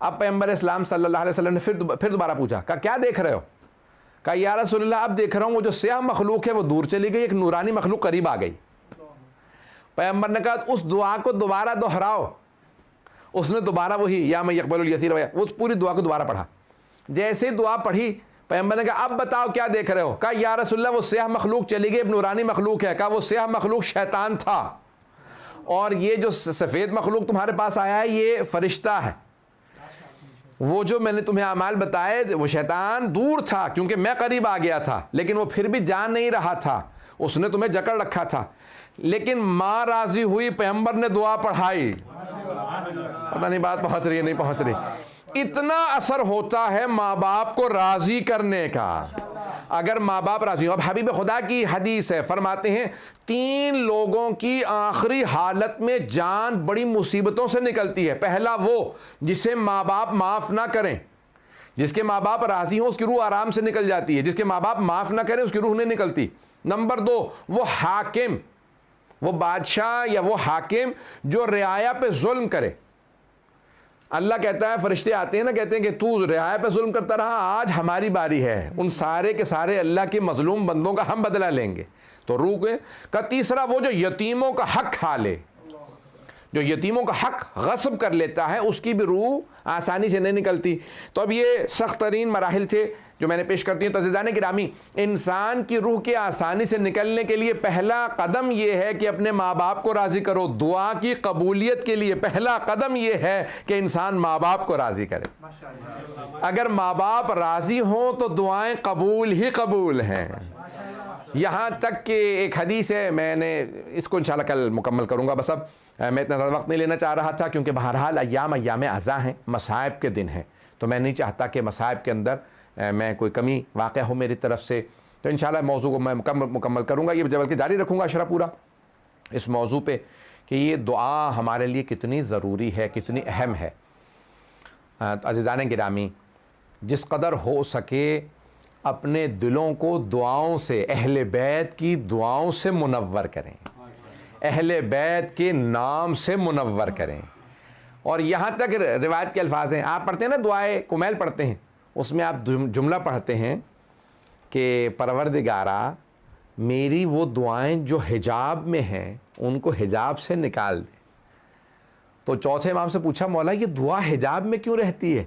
اب پیغمبر اسلام صلی اللہ علیہ وسلم نے پھر دوبارہ پوچھا, کہا کیا دیکھ رہے ہو؟ کہا یا رسول اللہ اب دیکھ رہا ہوں وہ جو سیاہ مخلوق ہے وہ دور چلی گئی, ایک نورانی مخلوق قریب آ گئی. پیغمبر نے کہا اس دعا کو دوبارہ دہراؤ. اس نے دوبارہ وہی یا من یقبل الیسیر, اس پوری دعا کو دوبارہ پڑھا. جیسے دعا پڑھی پیغمبر نے کہا اب بتاؤ کیا دیکھ رہے ہو؟ کہا یا رسول اللہ وہ سیاہ مخلوق چلی گئی نورانی مخلوق ہے. کہا وہ سیاہ مخلوق شیطان تھا اور یہ جو سفید مخلوق تمہارے پاس آیا ہے یہ فرشتہ ہے. وہ جو میں نے تمہیں اعمال بتائے وہ شیطان دور تھا کیونکہ میں قریب آ گیا تھا لیکن وہ پھر بھی جان نہیں رہا تھا, اس نے تمہیں جکڑ رکھا تھا. لیکن ماں راضی ہوئی, پیغمبر نے دعا پڑھائی. پتہ نہیں بات پہنچ رہی ہے نہیں پہنچ رہی. اتنا اثر ہوتا ہے ماں باپ کو راضی کرنے کا. اگر ماں باپ راضی ہو. اب حبیب خدا کی حدیث ہے, فرماتے ہیں 3 لوگوں کی آخری حالت میں جان بڑی مصیبتوں سے نکلتی ہے. پہلا وہ جسے ماں باپ معاف نہ کریں, جس کے ماں باپ راضی ہوں اس کی روح آرام سے نکل جاتی ہے, جس کے ماں باپ معاف نہ کریں اس کی روح نہیں نکلتی. نمبر 2 وہ حاکم, وہ بادشاہ یا وہ حاکم جو رعایا پہ ظلم کرے. اللہ کہتا ہے, فرشتے آتے ہیں نا, کہتے ہیں کہ تو رعایا پہ ظلم کرتا رہا, آج ہماری باری ہے, ان سارے کے سارے اللہ کے مظلوم بندوں کا ہم بدلہ لیں گے. تو روح کا تیسرا وہ جو یتیموں کا حق کھا لے, جو یتیموں کا حق غصب کر لیتا ہے اس کی بھی روح آسانی سے نہیں نکلتی. تو اب یہ سخت ترین مراحل تھے جو میں نے پیش کرتی ہوں. تو عزیزان گرامی, انسان کی روح کے آسانی سے نکلنے کے لیے پہلا قدم یہ ہے کہ اپنے ماں باپ کو راضی کرو. دعا کی قبولیت کے لیے پہلا قدم یہ ہے کہ انسان ماں باپ کو راضی کرے. اگر ماں باپ راضی ہوں تو دعائیں قبول ہی قبول ہیں. یہاں تک کہ ایک حدیث ہے, میں نے اس کو انشاءاللہ کل مکمل کروں گا, بس اب میں اتنا زیادہ وقت نہیں لینا چاہ رہا تھا کیونکہ بہرحال ایام عزا ہیں, مصائب کے دن ہیں, تو میں نہیں چاہتا کہ مصائب کے اندر میں کوئی کمی واقع ہو میری طرف سے. تو انشاءاللہ موضوع کو میں مکمل کروں گا, یہ بلکہ جاری رکھوں گا اشرا پورا اس موضوع پہ کہ یہ دعا ہمارے لیے کتنی ضروری ہے, کتنی اہم ہے. عزیزان گرامی, جس قدر ہو سکے اپنے دلوں کو دعاؤں سے, اہل بیت کی دعاؤں سے منور کریں, اہل بیت کے نام سے منور کریں. اور یہاں تک روایت کے الفاظ ہیں, آپ پڑھتے ہیں نا دعائے کمیل پڑھتے ہیں, اس میں آپ جملہ پڑھتے ہیں کہ پروردگارا میری وہ دعائیں جو حجاب میں ہیں ان کو حجاب سے نکال دے. تو چوتھے امام سے پوچھا مولا یہ دعا حجاب میں کیوں رہتی ہے؟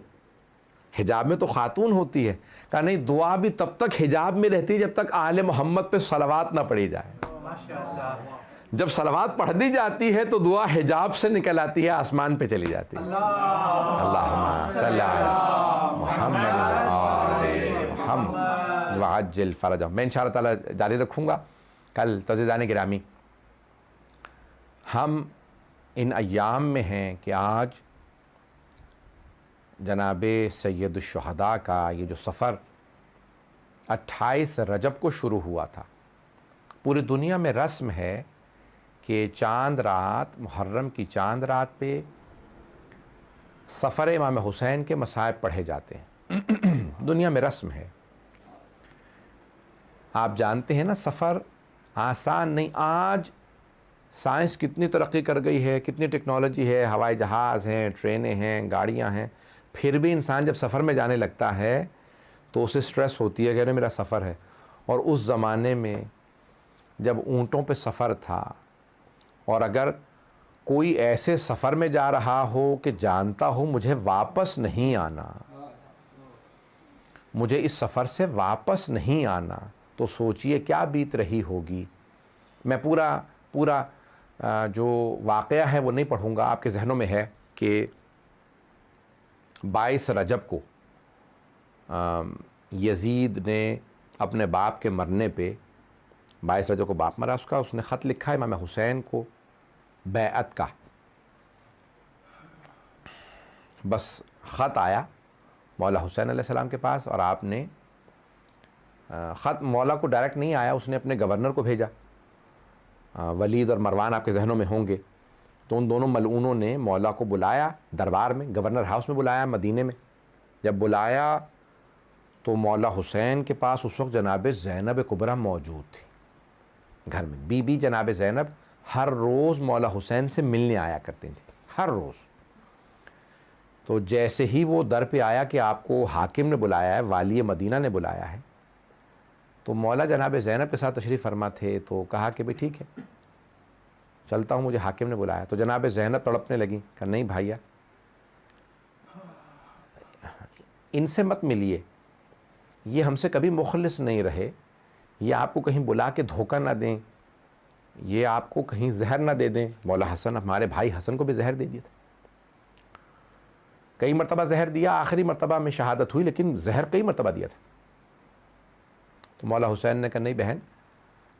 حجاب میں تو خاتون ہوتی ہے. کہا نہیں, دعا بھی تب تک حجاب میں رہتی ہے جب تک آل محمد پہ صلوات نہ پڑھی جائے. جب صلوات پڑھ دی جاتی ہے تو دعا حجاب سے نکل آتی ہے, آسمان پہ چلی جاتی ہے. اللہم صلی علی محمد وآل محمد وعجل فرجہم. میں انشاءاللہ تعالی جاری رکھوں گا کل. تو عزیزان گرامی, ہم ان ایام میں ہیں کہ آج جناب سید الشہداء کا یہ جو سفر 28 رجب کو شروع ہوا تھا. پوری دنیا میں رسم ہے کہ چاند رات, محرم کی چاند رات پہ سفر امام حسین کے مصائب پڑھے جاتے ہیں. دنیا میں رسم ہے. آپ جانتے ہیں نا سفر آسان نہیں. آج سائنس کتنی ترقی کر گئی ہے, کتنی ٹیکنالوجی ہے, ہوائی جہاز ہیں, ٹرینیں ہیں, گاڑیاں ہیں, پھر بھی انسان جب سفر میں جانے لگتا ہے تو اسے سٹریس ہوتی ہے کہ ارے میرا سفر ہے. اور اس زمانے میں جب اونٹوں پہ سفر تھا, اور اگر کوئی ایسے سفر میں جا رہا ہو کہ جانتا ہو مجھے واپس نہیں آنا, مجھے اس سفر سے واپس نہیں آنا, تو سوچئے کیا بیت رہی ہوگی. میں پورا جو واقعہ ہے وہ نہیں پڑھوں گا, آپ کے ذہنوں میں ہے کہ 22 رجب کو یزید نے اپنے باپ کے مرنے پہ, 22 رجب کو باپ مرا اس نے خط لکھا امام حسین کو بیعت کا. بس خط آیا مولا حسین علیہ السلام کے پاس, اور آپ نے خط مولا کو ڈائریکٹ نہیں آیا, اس نے اپنے گورنر کو بھیجا. ولید اور مروان آپ کے ذہنوں میں ہوں گے. تو ان دونوں ملعونوں نے مولا کو بلایا دربار میں, گورنر ہاؤس میں بلایا مدینے میں. جب بلایا تو مولا حسین کے پاس اس وقت جناب زینب کبریٰ موجود تھی گھر میں. بی بی جناب زینب ہر روز مولا حسین سے ملنے آیا کرتی تھیں, ہر روز. تو جیسے ہی وہ در پہ آیا کہ آپ کو حاکم نے بلایا ہے, والی مدینہ نے بلایا ہے, تو مولا جناب زینب کے ساتھ تشریف فرما تھے. تو کہا کہ بھئی ٹھیک ہے چلتا ہوں, مجھے حاکم نے بلایا. تو جناب زینب تڑپنے لگیں, کہ نہیں بھائیا ان سے مت ملیے, یہ ہم سے کبھی مخلص نہیں رہے، یہ آپ کو کہیں بلا کے دھوکہ نہ دیں، یہ آپ کو کہیں زہر نہ دے دیں۔ مولا حسن، ہمارے بھائی حسن کو بھی زہر دے دیا تھا، کئی مرتبہ زہر دیا، آخری مرتبہ میں شہادت ہوئی، لیکن زہر کئی مرتبہ دیا تھا۔ تو مولا حسین نے کہا نہیں بہن،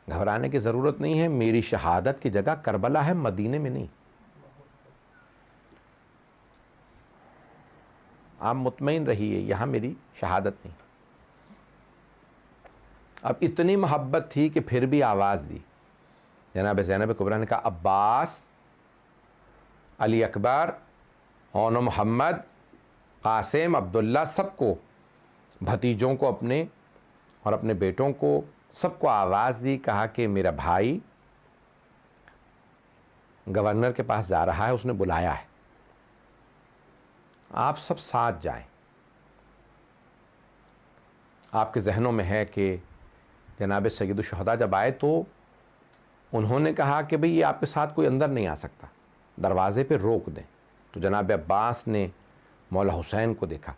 گھبرانے کی ضرورت نہیں ہے، میری شہادت کی جگہ کربلا ہے، مدینے میں نہیں، آپ مطمئن رہیے، یہاں میری شہادت نہیں۔ اب اتنی محبت تھی کہ پھر بھی آواز دی۔ جناب زینب کبریٰ نے کہا عباس، علی اکبر، اون محمد، قاسم، عبداللہ، سب کو، بھتیجوں کو اپنے اور اپنے بیٹوں کو، سب کو آواز دی، کہا کہ میرا بھائی گورنر کے پاس جا رہا ہے، اس نے بلایا ہے، آپ سب ساتھ جائیں۔ آپ کے ذہنوں میں ہے کہ جناب سید الشہداء جب آئے تو انہوں نے کہا کہ بھئی یہ آپ کے ساتھ کوئی اندر نہیں آ سکتا، دروازے پہ روک دیں۔ تو جناب عباس نے مولا حسین کو دیکھا،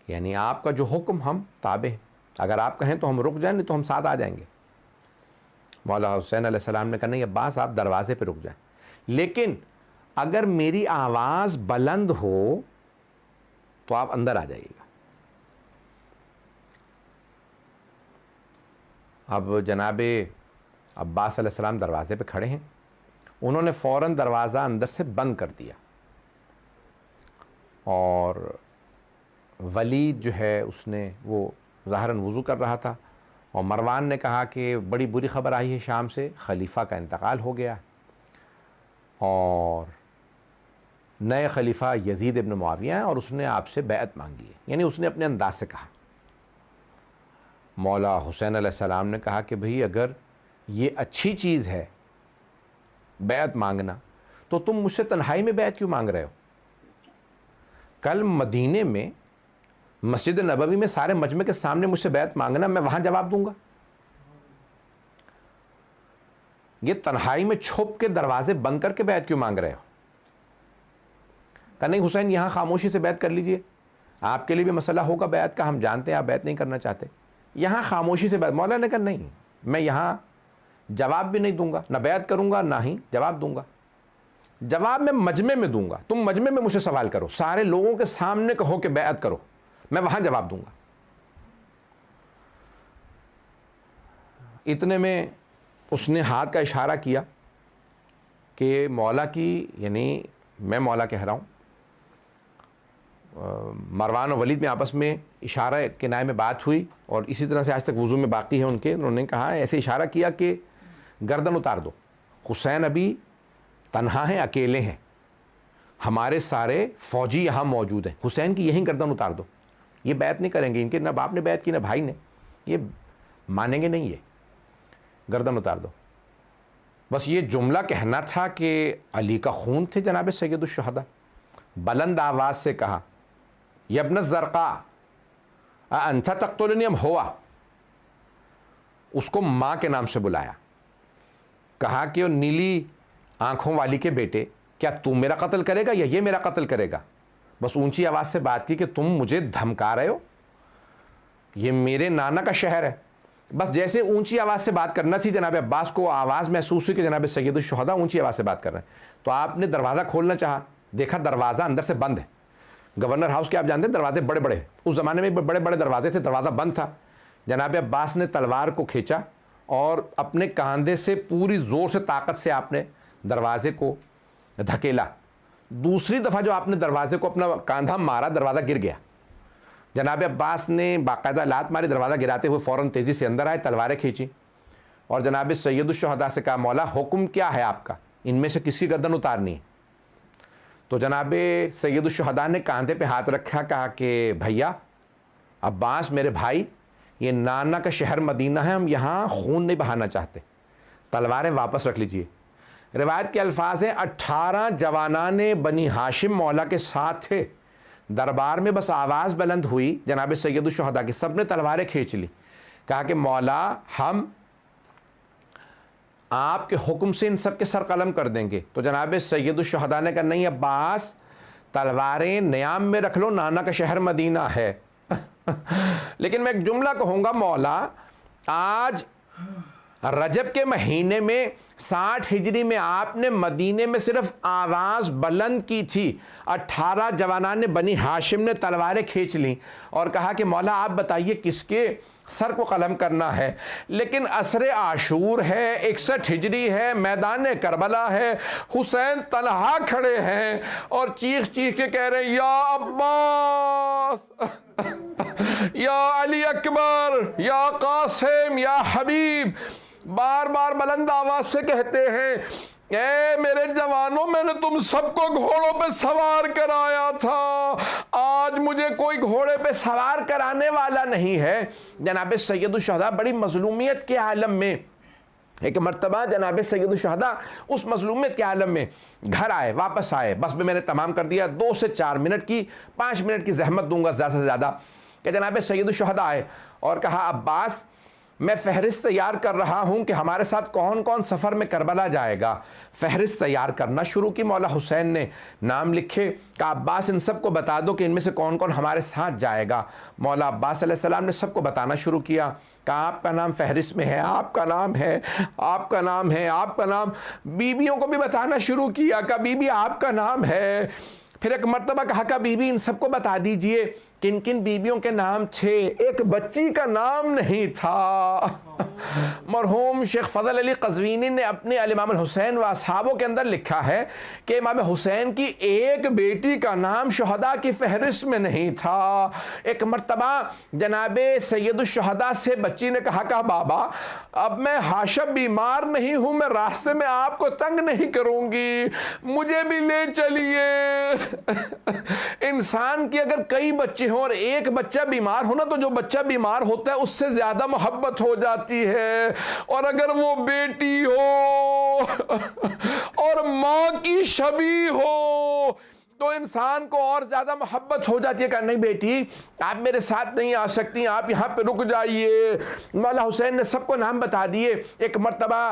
یعنی آپ کا جو حکم ہم تابع ہیں، اگر آپ کہیں تو ہم رک جائیں، نہیں تو ہم ساتھ آ جائیں گے۔ مولا حسین علیہ السلام نے کہا نہیں عباس، آپ دروازے پہ رک جائیں، لیکن اگر میری آواز بلند ہو تو آپ اندر آ جائیے گا۔ اب جناب عباس علیہ السلام دروازے پہ کھڑے ہیں، انہوں نے فوراً دروازہ اندر سے بند کر دیا، اور ولید جو ہے اس نے، وہ ظاہراً وضو کر رہا تھا، اور مروان نے کہا کہ بڑی بری خبر آئی ہے شام سے، خلیفہ کا انتقال ہو گیا، اور نئے خلیفہ یزید ابن معاویہ ہیں، اور اس نے آپ سے بیعت مانگی ہے، یعنی اس نے اپنے انداز سے کہا۔ مولا حسین علیہ السلام نے کہا کہ بھئی اگر یہ اچھی چیز ہے بیعت مانگنا، تو تم مجھ سے تنہائی میں بیعت کیوں مانگ رہے ہو؟ کل مدینے میں مسجد نبوی میں سارے مجمع کے سامنے مجھ سے بیعت مانگنا، میں وہاں جواب دوں گا، یہ تنہائی میں چھپ کے دروازے بند کر کے بیعت کیوں مانگ رہے ہو؟ کہ نہیں حسین، یہاں خاموشی سے بیعت کر لیجئے، آپ کے لیے بھی مسئلہ ہوگا بیعت کا، ہم جانتے ہیں آپ بیعت نہیں کرنا چاہتے، یہاں خاموشی سے بیعت۔ مولا نے کہا نہیں، میں یہاں جواب بھی نہیں دوں گا، نہ بیعت کروں گا نہ ہی جواب دوں گا، جواب میں مجمع میں دوں گا، تم مجمع میں مجھ سے سوال کرو، سارے لوگوں کے سامنے کہو کہ بیعت کرو، میں وہاں جواب دوں گا۔ اتنے میں اس نے ہاتھ کا اشارہ کیا کہ مولا کی، یعنی میں مولا کہہ رہا ہوں، مروان و ولید میں آپس میں اشارہ کنائے میں بات ہوئی، اور اسی طرح سے آج تک وضو میں باقی ہے ان کے، انہوں نے کہا ایسے اشارہ کیا کہ گردن اتار دو، حسین ابھی تنہا ہیں، اکیلے ہیں، ہمارے سارے فوجی یہاں موجود ہیں، حسین کی یہیں گردن اتار دو، یہ بیعت نہیں کریں گے، ان کے نہ باپ نے بیعت کی نہ بھائی نے، یہ مانیں گے نہیں، یہ گردن اتار دو۔ بس یہ جملہ کہنا تھا کہ علی کا خون تھے جناب سید الشہداء، بلند آواز سے کہا یا ابن الزرقاء انت تقتلنی ام ہوا، اس کو ماں کے نام سے بلایا، کہا کہ نیلی آنکھوں والی کے بیٹے، کیا تم میرا قتل کرے گا یا یہ میرا قتل کرے گا؟ بس اونچی آواز سے بات کی کہ تم مجھے دھمکا رہے ہو، یہ میرے نانا کا شہر ہے۔ بس جیسے اونچی آواز سے بات کرنا تھی، جناب عباس کو آواز محسوس ہوئی کہ جناب سید الشہداء اونچی آواز سے بات کر رہے ہیں، تو آپ نے دروازہ کھولنا چاہا، دیکھا دروازہ اندر سے بند ہے۔ گورنر ہاؤس کے آپ جانتے ہیں دروازے بڑے بڑے، اس زمانے میں بڑے بڑے دروازے تھے، دروازہ بند تھا۔ جناب عباس نے تلوار کو کھینچا اور اپنے کاندھے سے پوری زور سے، طاقت سے آپ نے دروازے کو دھکیلا، دوسری دفعہ جو آپ نے دروازے کو اپنا کاندھا مارا، دروازہ گر گیا۔ جناب عباس نے باقاعدہ لات ماری، دروازہ گراتے ہوئے فوراً تیزی سے اندر آئے، تلواریں کھینچی، اور جناب سید الشہداء سے کہا مولا حکم کیا ہے آپ کا، ان میں سے کسی گردن اتارنی ہے؟ تو جناب سید الشہداء نے کاندھے پہ ہاتھ رکھا، کہا کہ بھیا عباس میرے بھائی، یہ نانا کا شہر مدینہ ہے، ہم یہاں خون نہیں بہانا چاہتے، تلواریں واپس رکھ لیجئے۔ روایت کے الفاظ ہیں 18 جوانان بنی ہاشم مولا کے ساتھ تھے، دربار میں بس آواز بلند ہوئی جناب سید الشہداء کی، سب نے تلواریں کھینچ لی، کہا کہ مولا ہم آپ کے حکم سے ان سب کے سر قلم کر دیں گے۔ تو جناب سید الشہداء نے کہا نہیں عباس، تلواریں نیام میں رکھ لو، نانا کا شہر مدینہ ہے، لیکن میں ایک جملہ کہوں گا، مولا آج رجب کے مہینے میں 60 ہجری میں آپ نے مدینے میں صرف آواز بلند کی تھی، 18 جوانان بنی ہاشم نے تلواریں کھینچ لیں اور کہا کہ مولا آپ بتائیے کس کے سر کو قلم کرنا ہے، لیکن عصر عاشور ہے، 61 ہجری ہے، میدان کربلا ہے، حسین تنہا کھڑے ہیں اور چیخ چیخ کے کہہ رہے ہیں یا عباس یا علی اکبر یا قاسم یا حبیب، بار بار بلند آواز سے کہتے ہیں اے میرے جوانوں، میں نے تم سب کو گھوڑوں پہ سوار کرایا تھا، آج مجھے کوئی گھوڑے پہ سوار کرانے والا نہیں ہے۔ جناب سید الشہداء بڑی مظلومیت کے عالم میں، ایک مرتبہ جناب سید الشہداء اس مظلومیت کے عالم میں گھر آئے، واپس آئے، بس میں نے تمام کر دیا، 2 سے 4 منٹ کی 5 منٹ کی زحمت دوں گا زیادہ سے زیادہ، کہ جناب سید الشہداء آئے اور کہا عباس میں فہرست تیار کر رہا ہوں کہ ہمارے ساتھ کون کون سفر میں کربلا جائے گا۔ فہرست تیار کرنا شروع کی، مولا حسین نے نام لکھے، کہا عباس ان سب کو بتا دو کہ ان میں سے کون کون ہمارے ساتھ جائے گا۔ مولا عباس علیہ السلام نے سب کو بتانا شروع کیا، کہا آپ کا نام فہرست میں ہے، آپ کا نام ہے، آپ کا نام ہے، آپ کا نام۔ بیویوں کو بھی بتانا شروع کیا، کہا بی بی آپ کا نام ہے۔ پھر ایک مرتبہ کہا کہ بی بی ان سب کو بتا دیجئے کن کن بیویوں کے نام تھے، ایک بچی کا نام نہیں تھا۔ مرحوم شیخ فضل علی قزوینی نے اپنے الامام الحسین و اصحابوں کے اندر لکھا ہے کہ امام حسین کی ایک بیٹی کا نام شہداء کی فہرست میں نہیں تھا۔ ایک مرتبہ جناب سید الشہداء سے بچی نے کہا بابا اب میں حاشا بیمار نہیں ہوں، میں راستے میں آپ کو تنگ نہیں کروں گی، مجھے بھی لے چلیے۔ انسان کی اگر کئی بچے ہوں اور ایک بچہ بیمار ہونا تو جو بچہ بیمار ہوتا ہے اس سے زیادہ محبت ہو جاتی ہے، اور اگر وہ بیٹی ہو اور ماں کی شبیہ ہو تو انسان کو اور زیادہ محبت ہو جاتی ہے کہ نہیں بیٹی آپ میرے ساتھ نہیں آ سکتی، آپ یہاں پہ رک جائیے۔ مولا حسین نے سب کو نام بتا دیے۔ ایک مرتبہ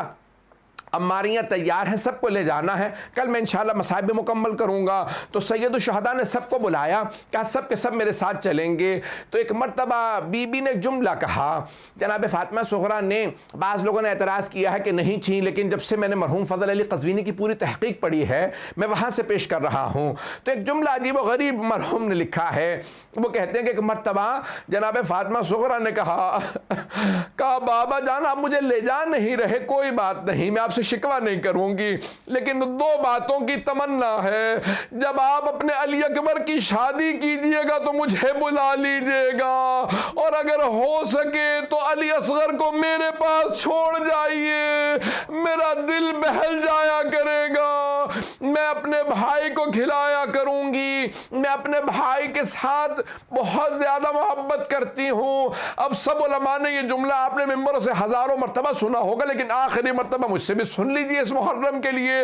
عماریاں تیار ہیں، سب کو لے جانا ہے، کل میں انشاءاللہ مصائب بھی مکمل کروں گا، تو سید الشہداء نے سب کو بلایا، کہا سب کے سب میرے ساتھ چلیں گے۔ تو ایک مرتبہ بی بی نے ایک جملہ کہا، جناب فاطمہ صغریٰ نے، بعض لوگوں نے اعتراض کیا ہے کہ نہیں تھی، لیکن جب سے میں نے مرحوم فضل علی قزوینی کی پوری تحقیق پڑھی ہے میں وہاں سے پیش کر رہا ہوں، تو ایک جملہ عجیب و غریب مرحوم نے لکھا ہے، وہ کہتے ہیں کہ ایک مرتبہ جناب فاطمہ صغریٰ نے کہا بابا جان آپ مجھے لے جا نہیں رہے، کوئی بات نہیں، میں آپ سے شکوہ نہیں کروں گی، لیکن 2 باتوں کی تمنا ہے، جب آپ اپنے علی اکبر کی شادی کیجئے گا تو مجھے بلا لیجئے گا، اور اگر ہو سکے تو علی اصغر کو میرے پاس چھوڑ جائیے، میرا دل بہل جایا کرے گا، میں اپنے بھائی کو کھلایا کروں گی، میں اپنے بھائی کے ساتھ بہت زیادہ محبت کرتی ہوں۔ اب سب علماء نے یہ جملہ آپ نے ممبروں سے ہزاروں مرتبہ سنا ہوگا، لیکن آخری مرتبہ مجھ سے بھی سن لیجئے اس محرم کے لیے،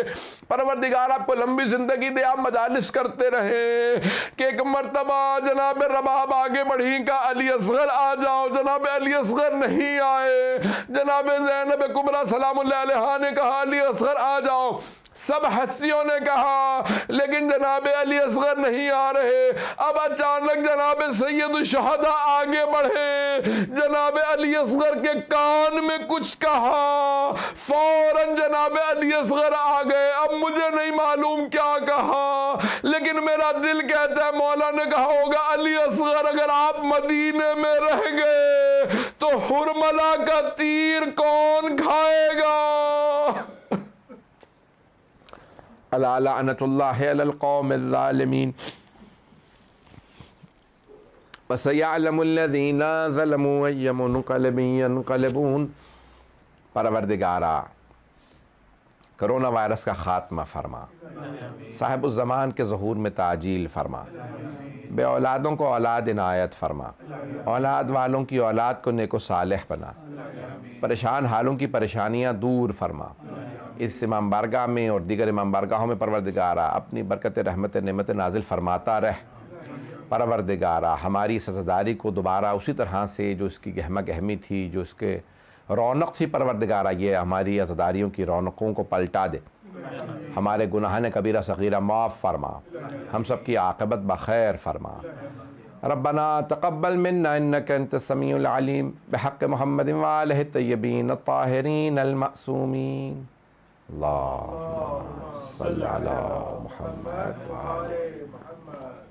پروردگار آپ کو لمبی زندگی دے، آپ مجالس کرتے رہیں، کہ ایک مرتبہ جناب رباب آگے بڑھی کا علی اصغر آ جاؤ، جناب علی اصغر نہیں آئے، جناب زینب کبریٰ سلام اللہ علیہا نے کہا علی اصغر آ جاؤ، سب ہستیوں نے کہا، لیکن جناب علی اصغر نہیں آ رہے۔ اب اچانک جناب سید الشہداء آگے بڑھے، جناب علی اصغر کے کان میں کچھ کہا، فوراً جناب علی اصغر آ گئے۔ اب مجھے نہیں معلوم کیا کہا، لیکن میرا دل کہتا ہے مولا نے کہا ہوگا علی اصغر اگر آپ مدینے میں رہ گئے تو حرملہ کا تیر کون کھائے گا؟ الا لعنت اللہ علی القوم الظالمین وسیعلم الذین ظلموا ای منقلب ینقلبون۔ پروردگارا کرونا وائرس کا خاتمہ فرما، صاحب الزمان کے ظہور میں تعجیل فرما، بے اولادوں کو اولاد عنایت فرما، اولاد والوں کی اولاد کو نیک و صالح بنا، پریشان حالوں کی پریشانیاں دور فرما۔ اس امام بارگاہ میں اور دیگر امام بارگاہوں میں پروردگارا اپنی برکت رحمت نعمت نازل فرماتا رہ۔ پروردگارا ہماری اس عزاداری کو دوبارہ اسی طرح سے جو اس کی گہمہ گہمی تھی، جو اس کے رونق تھی، پروردگارا یہ ہماری عزاداریوں کی رونقوں کو پلٹا دے، ہمارے گناہان کبیرہ صغیرہ معاف فرما، ہم سب کی عاقبت بخیر فرما۔ ربنا تقبل منا انك انت السميع العليم بحق محمد وآلہ الطیبین الطاہرین المعصومین اللهم صل علی محمد وآل محمد